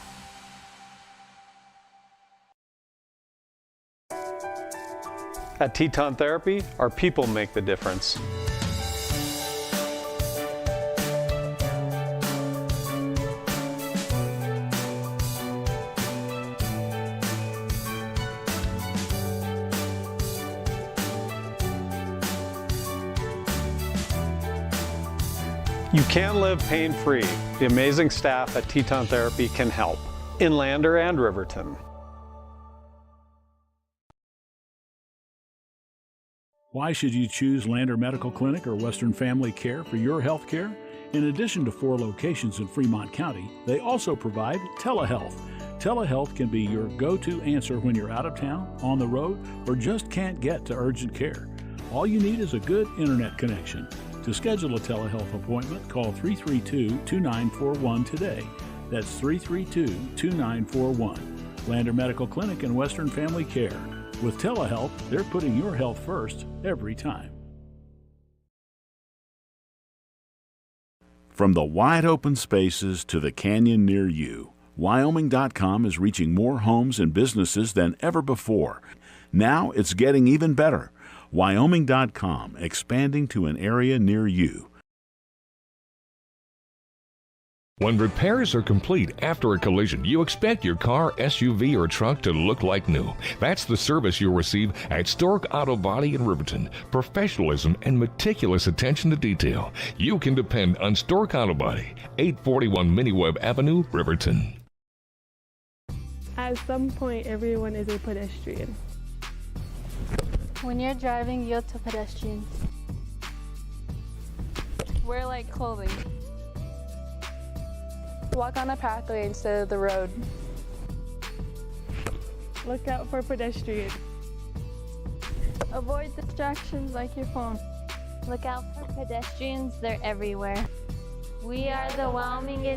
At Teton Therapy, our people make the difference. You can live pain-free. The amazing staff at Teton Therapy can help in Lander and Riverton. Why should you choose Lander Medical Clinic or Western Family Care for your health care? In addition to 4 locations in Fremont County, they also provide telehealth. Telehealth can be your go-to answer when you're out of town, on the road, or just can't get to urgent care. All you need is a good internet connection. To schedule a telehealth appointment, call 332-2941 today. That's 332-2941. Lander Medical Clinic and Western Family Care. With telehealth, they're putting your health first every time. From the wide open spaces to the canyon near you, Wyoming.com is reaching more homes and businesses than ever before. Now it's getting even better. Wyoming.com, expanding to an area near you. When repairs are complete after a collision, you expect your car, SUV, or truck to look like new. That's the service you'll receive at Stork Auto Body in Riverton. Professionalism and meticulous attention to detail. You can depend on Stork Auto Body, 841 Miniweb Avenue, Riverton. At some point, everyone is a pedestrian. When you're driving, yield to pedestrians. Wear light clothing. Walk on a pathway instead of the road. Look out for pedestrians. Avoid distractions like your phone. Look out for pedestrians, they're everywhere. We are the Wyoming